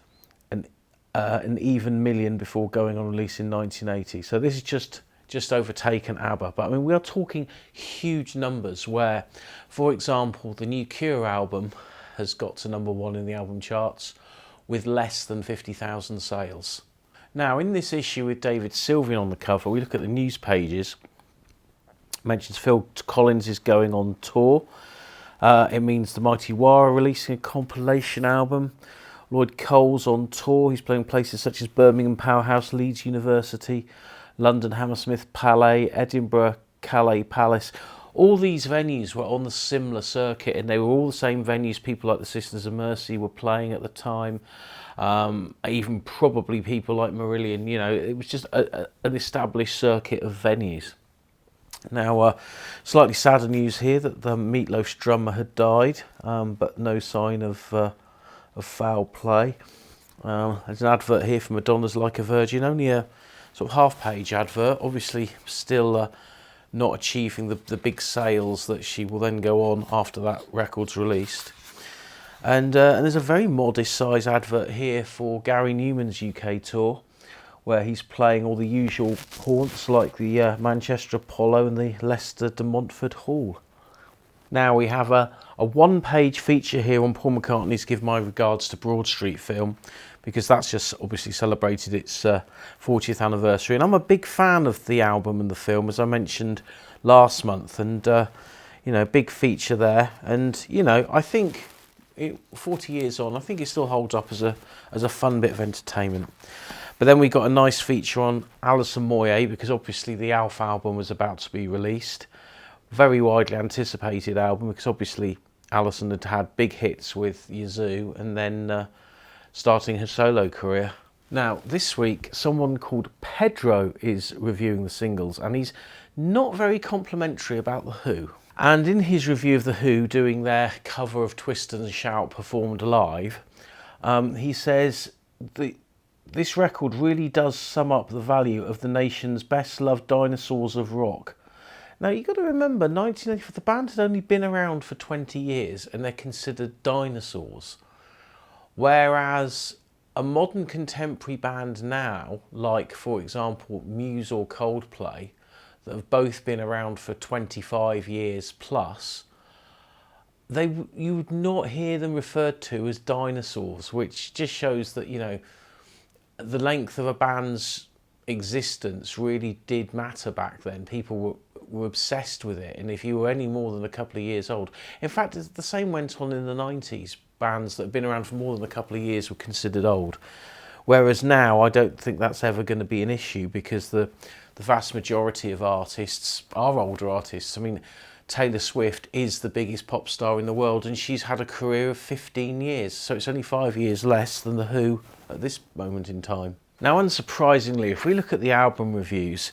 an even million before going on release in 1980. So this is just overtaken ABBA. But I mean, we are talking huge numbers where, for example, the new Cure album has got to #1 in the album charts with less than 50,000 sales. Now, in this issue with David Sylvian on the cover, we look at the news pages. It mentions Phil Collins is going on tour. It means the Mighty War are releasing a compilation album. Lloyd Cole's on tour. He's playing places such as Birmingham Powerhouse, Leeds University, London Hammersmith Palais, Edinburgh Calais Palace, All these venues were on the similar circuit, and they were all the same venues. People like the Sisters of Mercy were playing at the time. Even probably people like Marillion. You know, it was just an established circuit of venues. Now, slightly sadder news here that the Meatloaf's drummer had died, but no sign of foul play. There's an advert here for Madonna's Like a Virgin, only a sort of half-page advert, obviously still not achieving the big sales that she will then go on after that record's released. And there's a very modest size advert here for Gary Newman's UK tour, where he's playing all the usual haunts like the Manchester Apollo and the Leicester de Montfort Hall. Now we have a one-page feature here on Paul McCartney's Give My Regards to Broad Street film, because that's just obviously celebrated its 40th anniversary. And I'm a big fan of the album and the film, as I mentioned last month. And, you know, big feature there. And, you know, I think 40 years on, I think it still holds up as a fun bit of entertainment. But then we got a nice feature on Alison Moyet, because obviously the Alf album was about to be released. Very widely anticipated album, because obviously Alison had had big hits with Yazoo and then starting her solo career. Now, this week, someone called Pedro is reviewing the singles, and he's not very complimentary about The Who. And in his review of The Who doing their cover of Twist and Shout performed live, he says this record really does sum up the value of the nation's best loved dinosaurs of rock. Now, you've got to remember, 1984, the band had only been around for 20 years and they're considered dinosaurs. Whereas a modern contemporary band now, like, for example, Muse or Coldplay, that have both been around for 25 years plus, you would not hear them referred to as dinosaurs, which just shows that, you know, the length of a band's existence really did matter back then. People were obsessed with it, and if you were any more than a couple of years old, in fact the same went on in the 90s. Bands that have been around for more than a couple of years were considered old, whereas now I don't think that's ever going to be an issue, because the vast majority of artists are older artists. I mean, Taylor Swift is the biggest pop star in the world, and she's had a career of 15 years, so it's only 5 years less than The Who at this moment in time. Now, unsurprisingly, if we look at the album reviews,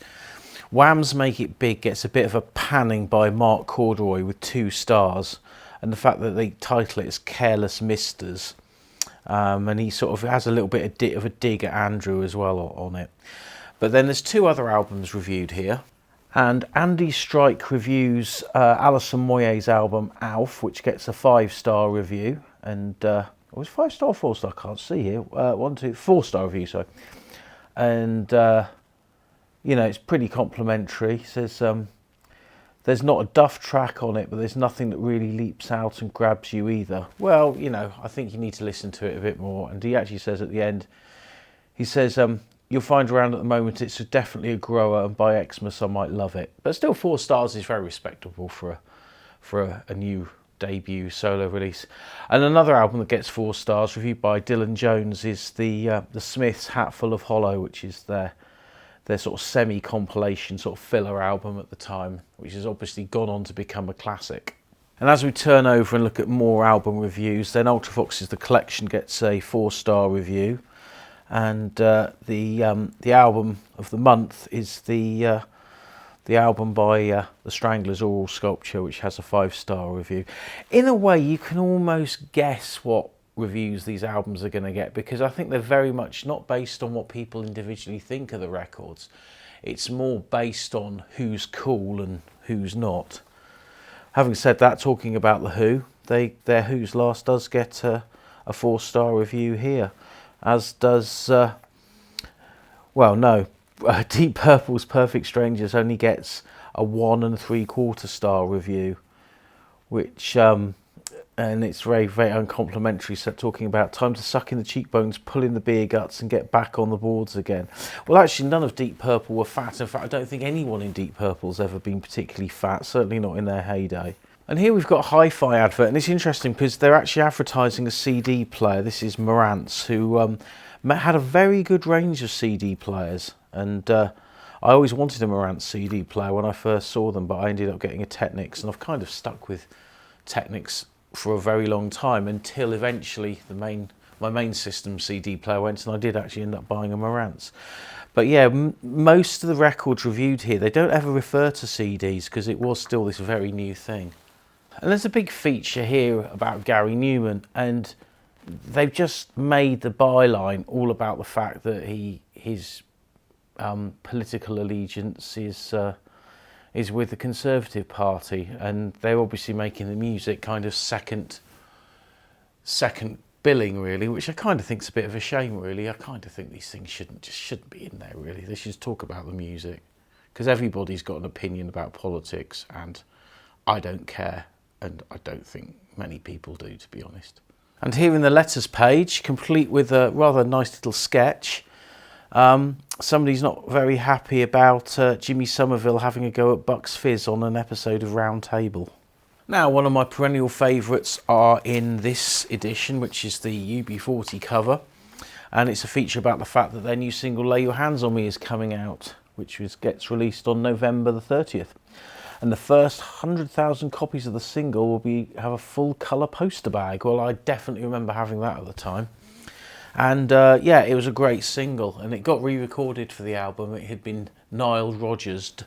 Wham's Make It Big gets a bit of a panning by Mark Corduroy with 2 stars, and the fact that they title it as Careless Misters, and he sort of has a little bit of a dig at Andrew as well on it. But then there's 2 other albums reviewed here, and Andy Strike reviews Alison Moyet's album Alf, which gets a 5-star review, and was 5-star or 4-star? I can't see here. 4-star review, sorry. And you know, it's pretty complimentary. He says there's not a duff track on it, but there's nothing that really leaps out and grabs you either. Well, you know, I think you need to listen to it a bit more. And he actually says at the end, he says, you'll find around at the moment it's definitely a grower, and by Xmas I might love it. But still 4 stars is very respectable for a new debut solo release. And another album that gets 4 stars, reviewed by Dylan Jones, is the Smiths' Hatful of Hollow, which is their sort of semi-compilation, sort of filler album at the time, which has obviously gone on to become a classic. And as we turn over and look at more album reviews, then Ultravox's The Collection gets a 4-star review, and the album of the month is the album by the Stranglers, Oral Sculpture, which has a 5-star review. In a way, you can almost guess what reviews these albums are going to get, because I think they're very much not based on what people individually think of the records. It's more based on who's cool and who's not. Having said that, talking about The Who, their Who's Last does get a 4-star review here, as does Deep Purple's Perfect Strangers only gets a 1 3/4 star review, which and it's very, very uncomplimentary, so talking about time to suck in the cheekbones, pull in the beer guts and get back on the boards again. Well, actually, none of Deep Purple were fat. In fact, I don't think anyone in Deep Purple's ever been particularly fat, certainly not in their heyday. And here we've got a Hi-Fi advert, and it's interesting because they're actually advertising a CD player. This is Marantz, who had a very good range of CD players, and I always wanted a Marantz CD player when I first saw them, but I ended up getting a Technics, and I've kind of stuck with Technics for a very long time until eventually my main system CD player went, and I did actually end up buying a Marantz. But yeah, most of the records reviewed here, they don't ever refer to CDs because it was still this very new thing. And there's a big feature here about Gary Newman, and they've just made the byline all about the fact that his political allegiance is with the Conservative Party, and they're obviously making the music kind of second billing, really, which I kind of think's a bit of a shame, really. I kind of think these things shouldn't be in there, really. They should just talk about the music, because everybody's got an opinion about politics, and I don't care, and I don't think many people do, to be honest. And here in the letters page, complete with a rather nice little sketch. Somebody's not very happy about Jimmy Somerville having a go at Bucks Fizz on an episode of Round Table. Now, one of my perennial favourites are in this edition, which is the UB40 cover, and it's a feature about the fact that their new single Lay Your Hands on Me is coming out, which gets released on November the 30th. And the first 100,000 copies of the single will have a full colour poster bag. Well, I definitely remember having that at the time. And yeah, it was a great single, and it got re-recorded for the album. It had been Nile Rodgers'd,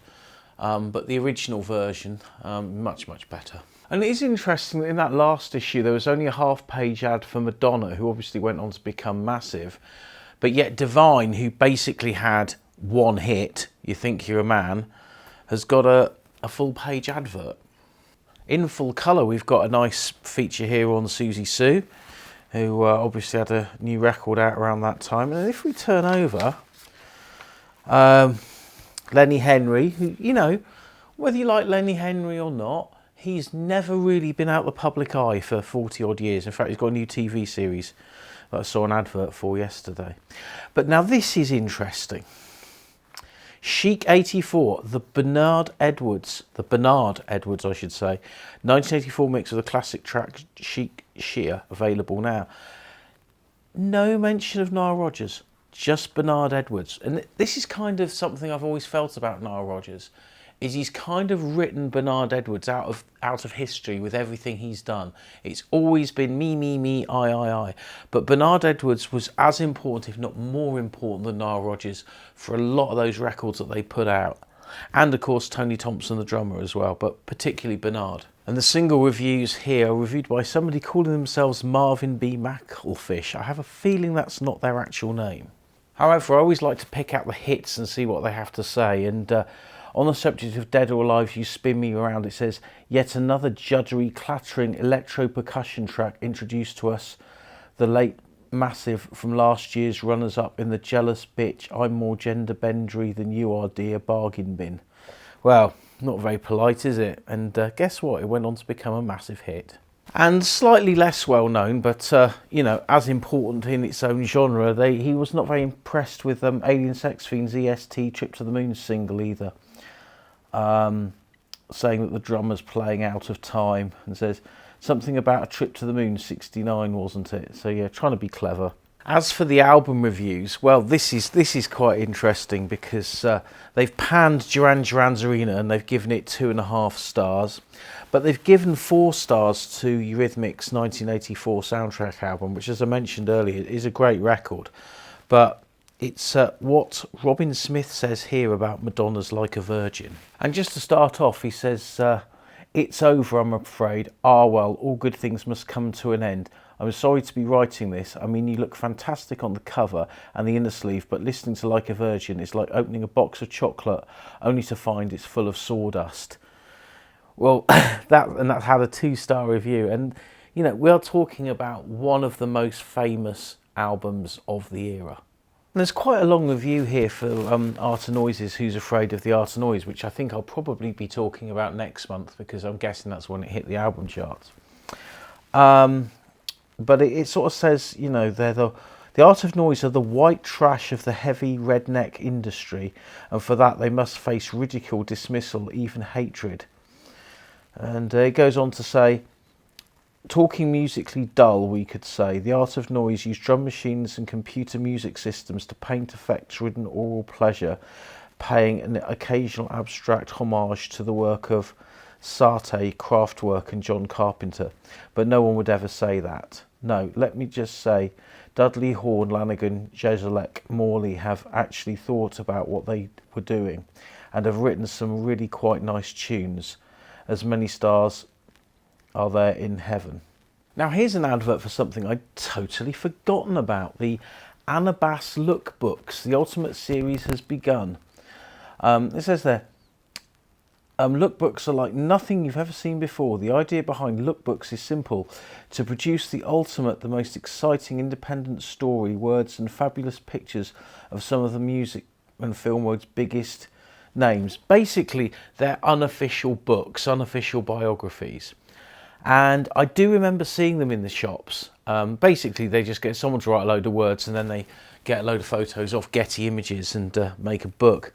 but the original version, much better. And it is interesting that in that last issue there was only a half-page ad for Madonna, who obviously went on to become massive, but yet Divine, who basically had one hit, You Think You're a Man, has got a full-page advert. In full colour, we've got a nice feature here on SOOO, who obviously had a new record out around that time. And if we turn over, Lenny Henry, who, you know, whether you like Lenny Henry or not, he's never really been out the public eye for 40 odd years. In fact, he's got a new TV series that I saw an advert for yesterday. But now this is interesting. Chic 84, the Bernard Edwards, I should say, 1984 mix of the classic track Chic Sheer, available now. No mention of Nile Rodgers, just Bernard Edwards. And this is kind of something I've always felt about Nile Rodgers, is he's kind of written Bernard Edwards out of history with everything he's done. It's always been me, I. But Bernard Edwards was as important, if not more important, than Nile Rodgers for a lot of those records that they put out. And of course Tony Thompson, the drummer, as well, but particularly Bernard. And the single reviews here are reviewed by somebody calling themselves Marvin B. McElfish. I have a feeling that's not their actual name. However, I always like to pick out the hits and see what they have to say, and on the subject of Dead or Alive, You Spin Me Around, it says, yet another juddery, clattering electro-percussion track introduced to us, the late Massive from last year's runners-up in the Jealous Bitch, I'm More Gender-Bendery Than You Are Dear bargain bin. Well, not very polite, is it? And guess what? It went on to become a massive hit. And slightly less well known, but you know, as important in its own genre, he was not very impressed with Alien Sex Fiend's EST Trip to the Moon single either. Saying that the drummer's playing out of time, and says something about a trip to the moon 69, wasn't it? So yeah, trying to be clever. As for the album reviews, well, this is quite interesting because they've panned Duran Duran's Arena and they've given it 2.5 stars, but they've given 4 stars to Eurythmics' 1984 soundtrack album, which, as I mentioned earlier, is a great record. But it's what Robin Smith says here about Madonna's Like a Virgin. And just to start off, he says, it's over, I'm afraid. Ah, well, all good things must come to an end. I'm sorry to be writing this. I mean, you look fantastic on the cover and the inner sleeve, but listening to Like a Virgin is like opening a box of chocolate only to find it's full of sawdust. Well, that's had a 2-star review. And, you know, we're talking about one of the most famous albums of the era. And there's quite a long review here for Art of Noise's Who's Afraid of the Art of Noise, which I think I'll probably be talking about next month because I'm guessing that's when it hit the album charts. But it sort of says, you know, they're the Art of Noise are the white trash of the heavy redneck industry, and for that they must face ridicule, dismissal, even hatred. And it goes on to say, talking musically dull, we could say. The Art of Noise use drum machines and computer music systems to paint effects-ridden oral pleasure, paying an occasional abstract homage to the work of Sartre, Kraftwerk and John Carpenter, but no one would ever say that. No, let me just say, Dudley, Horn, Lanigan, Jezelek, Morley have actually thought about what they were doing and have written some really quite nice tunes. As many stars are there in heaven. Now here's an advert for something I'd totally forgotten about. The Anabas lookbooks. The Ultimate Series has begun. It says there, lookbooks are like nothing you've ever seen before. The idea behind lookbooks is simple: to produce the ultimate, the most exciting independent story, words and fabulous pictures of some of the music and film world's biggest names. Basically, they're unofficial books, unofficial biographies. And I do remember seeing them in the shops. Basically, they just get someone to write a load of words and then they get a load of photos off Getty Images and make a book.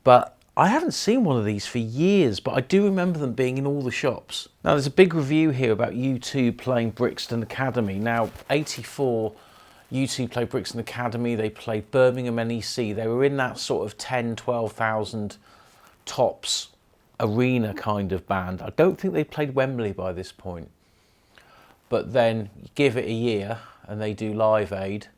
But I haven't seen one of these for years, but I do remember them being in all the shops. Now, there's a big review here about U2 playing Brixton Academy. Now, 84, U2 played Brixton Academy. They played Birmingham NEC. They were in that sort of 10, 12,000 tops arena kind of band. I don't think they played Wembley by this point. But then give it a year and they do Live Aid,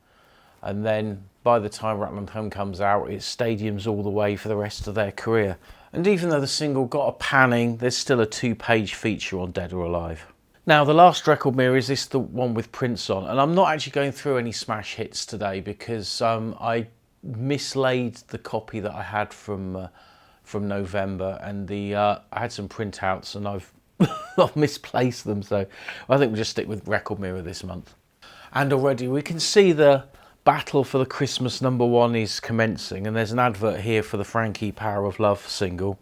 and then by the time Rattle Home comes out, it's stadiums all the way for the rest of their career. And even though the single got a panning, there's still a 2-page feature on Dead or Alive. Now, the last record mirror is this, the one with Prince on, and I'm not actually going through any smash hits today because I mislaid the copy that I had from November, and I had some printouts and I've I've misplaced them, so I think we'll just stick with record mirror this month. And already we can see the battle for the Christmas #1 is commencing, and there's an advert here for the Frankie Power of Love single,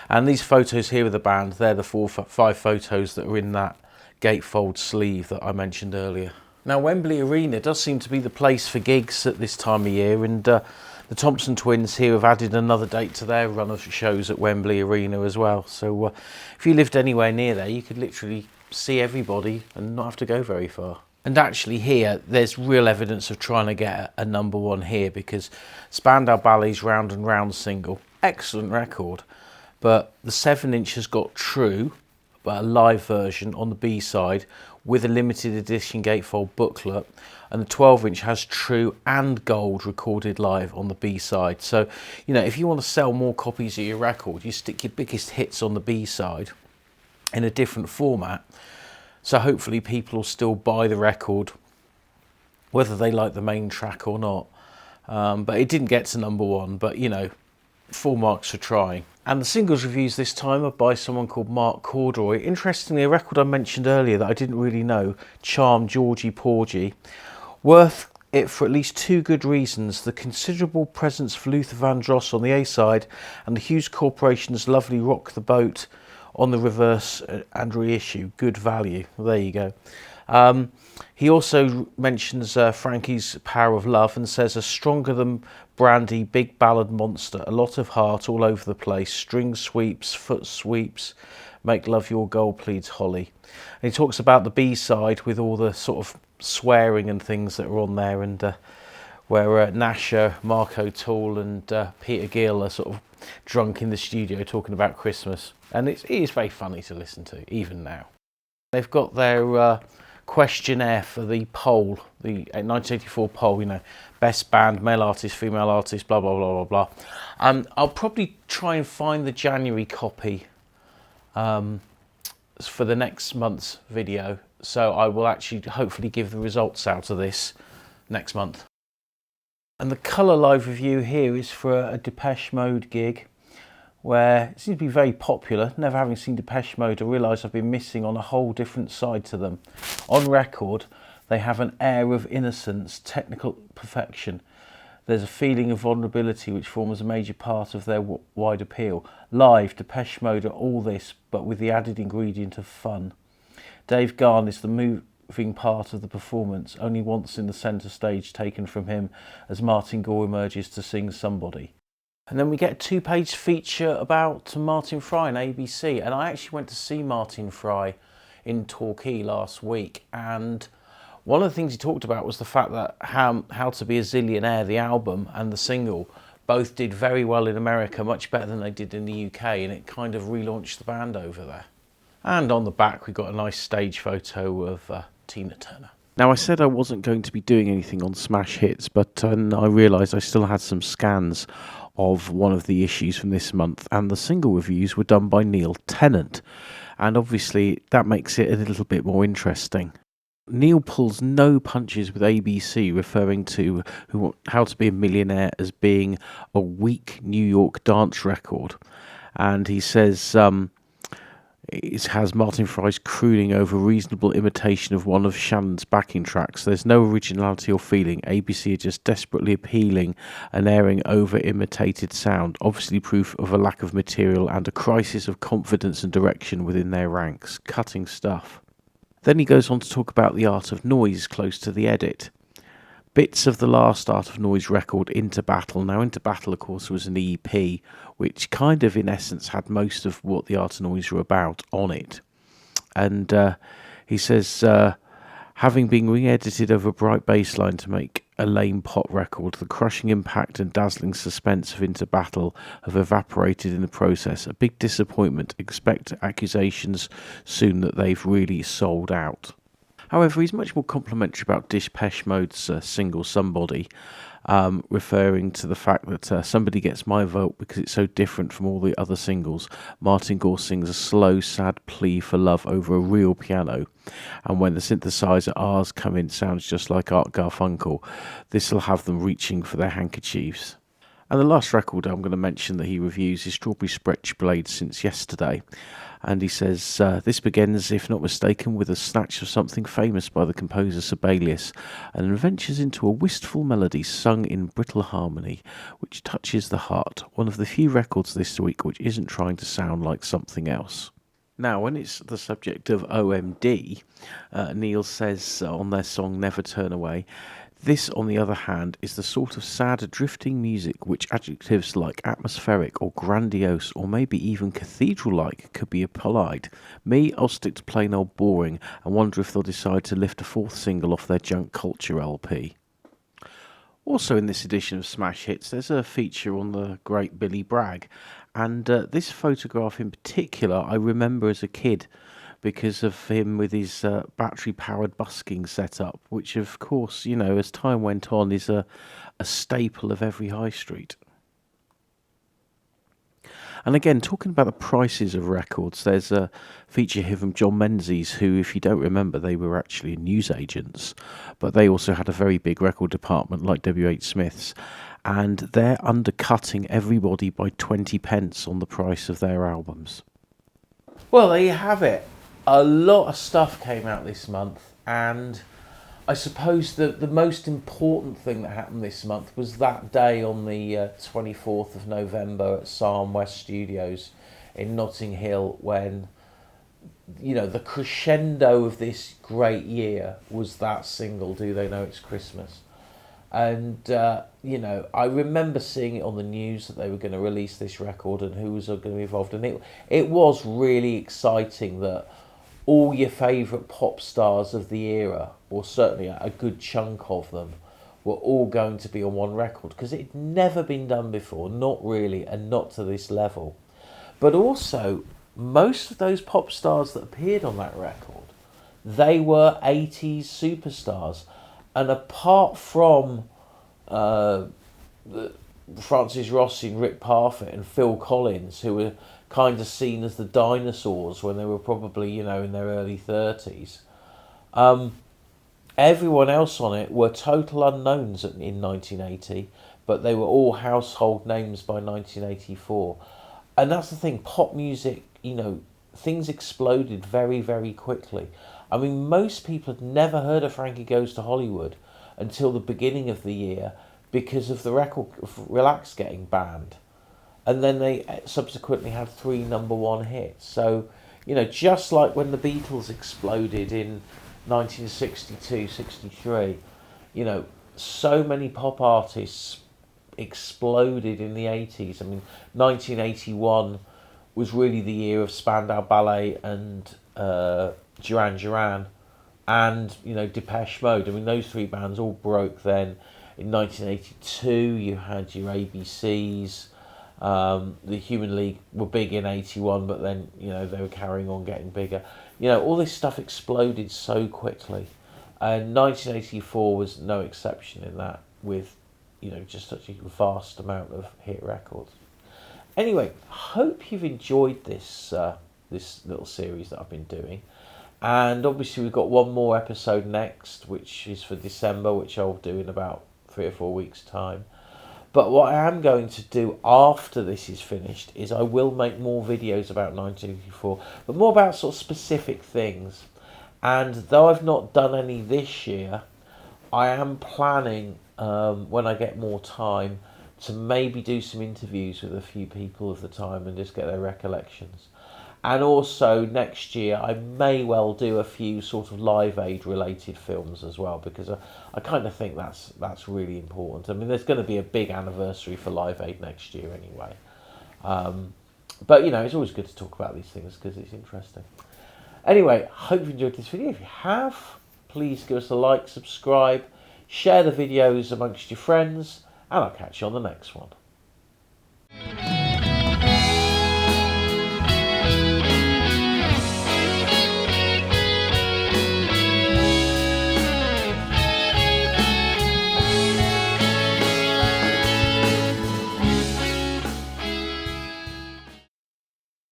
and these photos here of the band, they're the 5 photos that are in that gatefold sleeve that I mentioned earlier. Now, Wembley Arena does seem to be the place for gigs at this time of year, and the Thompson twins here have added another date to their run of shows at Wembley Arena as well. So if you lived anywhere near there, you could literally see everybody and not have to go very far. And actually here, there's real evidence of trying to get a #1 here, because Spandau Ballet's Round and Round single, excellent record, but the 7-inch has got True, but a live version on the B-side with a limited edition gatefold booklet, and the 12-inch has True and Gold recorded live on the B-side. So, you know, if you want to sell more copies of your record, you stick your biggest hits on the B-side in a different format. So hopefully people will still buy the record, whether they like the main track or not. But it didn't get to #1, but, you know, full marks for trying. And the singles reviews this time are by someone called Mark Corduroy. Interestingly, a record I mentioned earlier that I didn't really know, Charm Georgie Porgy. Worth it for at least 2 good reasons: the considerable presence of Luther Vandross on the A-side, and the Hughes Corporation's lovely Rock the Boat on the reverse and reissue. Good value. Well, there you go. He also mentions Frankie's Power of Love and says, a stronger than brandy big ballad monster, a lot of heart all over the place, string sweeps, foot sweeps, make love your goal, pleads Holly. And he talks about the B-side with all the sort of swearing and things that are on there, and where Nasher, Mark O'Toole and Peter Gill are sort of drunk in the studio talking about Christmas. And it is very funny to listen to, even now. They've got their questionnaire for the poll, the 1984 poll, you know, best band, male artist, female artist, blah, blah, blah, blah, blah. I'll probably try and find the January copy for the next month's video. So I will actually hopefully give the results out of this next month. And the colour live review here is for a Depeche Mode gig, where it seems to be very popular. Never having seen Depeche Mode, I realise I've been missing on a whole different side to them. On record, they have an air of innocence, technical perfection. There's a feeling of vulnerability which forms a major part of their wide appeal. Live, Depeche Mode are all this, but with the added ingredient of fun. Dave Garn is the moving part of the performance, only once in the centre stage taken from him as Martin Gore emerges to sing Somebody. And then we get a 2-page feature about Martin Fry and ABC. And I actually went to see Martin Fry in Torquay last week. And one of the things he talked about was the fact that How to Be a Zillionaire, the album and the single, both did very well in America, much better than they did in the UK, and it kind of relaunched the band over there. And on the back, we've got a nice stage photo of Tina Turner. Now, I said I wasn't going to be doing anything on Smash Hits, but I realised I still had some scans of one of the issues from this month, and the single reviews were done by Neil Tennant. And obviously, that makes it a little bit more interesting. Neil pulls no punches with ABC, referring to How to Be a Millionaire as being a weak New York dance record. And he says it has Martin Fry's crooning over reasonable imitation of one of Shannon's backing tracks. There's no originality or feeling. ABC are just desperately appealing and airing over-imitated sound, obviously proof of a lack of material and a crisis of confidence and direction within their ranks. Cutting stuff. Then he goes on to talk about the Art of Noise close to the edit. Bits of the last Art of Noise record, Into Battle. Now, Into Battle, of course, was an EP, which kind of, in essence, had most of what the Art of Noise were about on it. And he says, having been re-edited over a bright bass line to make a lame pop record, the crushing impact and dazzling suspense of Into Battle have evaporated in the process. A big disappointment. Expect accusations soon that they've really sold out. However, he's much more complimentary about Depeche Mode's single Somebody, referring to the fact that Somebody gets my vote because it's so different from all the other singles. Martin Gore sings a slow, sad plea for love over a real piano, and when the synthesizer R's come in, sounds just like Art Garfunkel. This'll have them reaching for their handkerchiefs. And the last record I'm going to mention that he reviews is Strawberry Switchblade Since Yesterday. And he says, this begins, if not mistaken, with a snatch of something famous by the composer Sibelius, and ventures into a wistful melody sung in brittle harmony, which touches the heart. One of the few records this week which isn't trying to sound like something else. Now, when it's the subject of OMD, Neil says on their song Never Turn Away, this, on the other hand, is the sort of sad, drifting music which adjectives like atmospheric or grandiose or maybe even cathedral-like could be applied. Me, I'll stick to plain old boring and wonder if they'll decide to lift a fourth single off their Junk Culture LP. Also in this edition of Smash Hits, there's a feature on the great Billy Bragg, and this photograph in particular I remember as a kid, because of him with his battery-powered busking setup, which, of course, you know, as time went on, is a staple of every high street. And again, talking about the prices of records, there's a feature here from John Menzies, who, if you don't remember, they were actually newsagents, but they also had a very big record department like W.H. Smith's, and they're undercutting everybody by 20 pence on the price of their albums. Well, there you have it. A lot of stuff came out this month, and I suppose the most important thing that happened this month was that day on the 24th of November at Psalm West Studios in Notting Hill, when, you know, the crescendo of this great year was that single, Do They Know It's Christmas? And, you know, I remember seeing it on the news that they were going to release this record and who was going to be involved. And it was really exciting that all your favourite pop stars of the era, or certainly a good chunk of them, were all going to be on one record, because it had never been done before, not really, and not to this level. But also, most of those pop stars that appeared on that record, they were 80s superstars. And apart from Francis Rossi and Rick Parfitt and Phil Collins, who were kind of seen as the dinosaurs when they were probably, you know, in their early 30s. Everyone else on it were total unknowns in 1980, but they were all household names by 1984. And that's the thing, pop music, you know, things exploded very, very quickly. I mean, most people had never heard of Frankie Goes to Hollywood until the beginning of the year because of the record Relax getting banned. And then they subsequently had 3 number 1 hits. So, you know, just like when the Beatles exploded in 1962, 63, you know, so many pop artists exploded in the 80s. I mean, 1981 was really the year of Spandau Ballet and Duran Duran and, you know, Depeche Mode. I mean, those 3 bands all broke then. In 1982, you had your ABCs. The Human League were big in 81, but then, you know, they were carrying on getting bigger. You know, all this stuff exploded so quickly. And 1984 was no exception in that, with, you know, just such a vast amount of hit records. Anyway, hope you've enjoyed this this little series that I've been doing. And obviously we've got one more episode next, which is for December, which I'll do in about 3 or 4 weeks' time. But what I am going to do after this is finished is I will make more videos about 1984, but more about sort of specific things. And though I've not done any this year, I am planning, when I get more time, to maybe do some interviews with a few people of the time and just get their recollections. And also next year I may well do a few sort of Live Aid related films as well, because I kind of think that's really important. I mean, there's going to be a big anniversary for Live Aid next year anyway. But, you know, it's always good to talk about these things because it's interesting. Anyway, hope you enjoyed this video. If you have, please give us a like, subscribe, share the videos amongst your friends, and I'll catch you on the next one.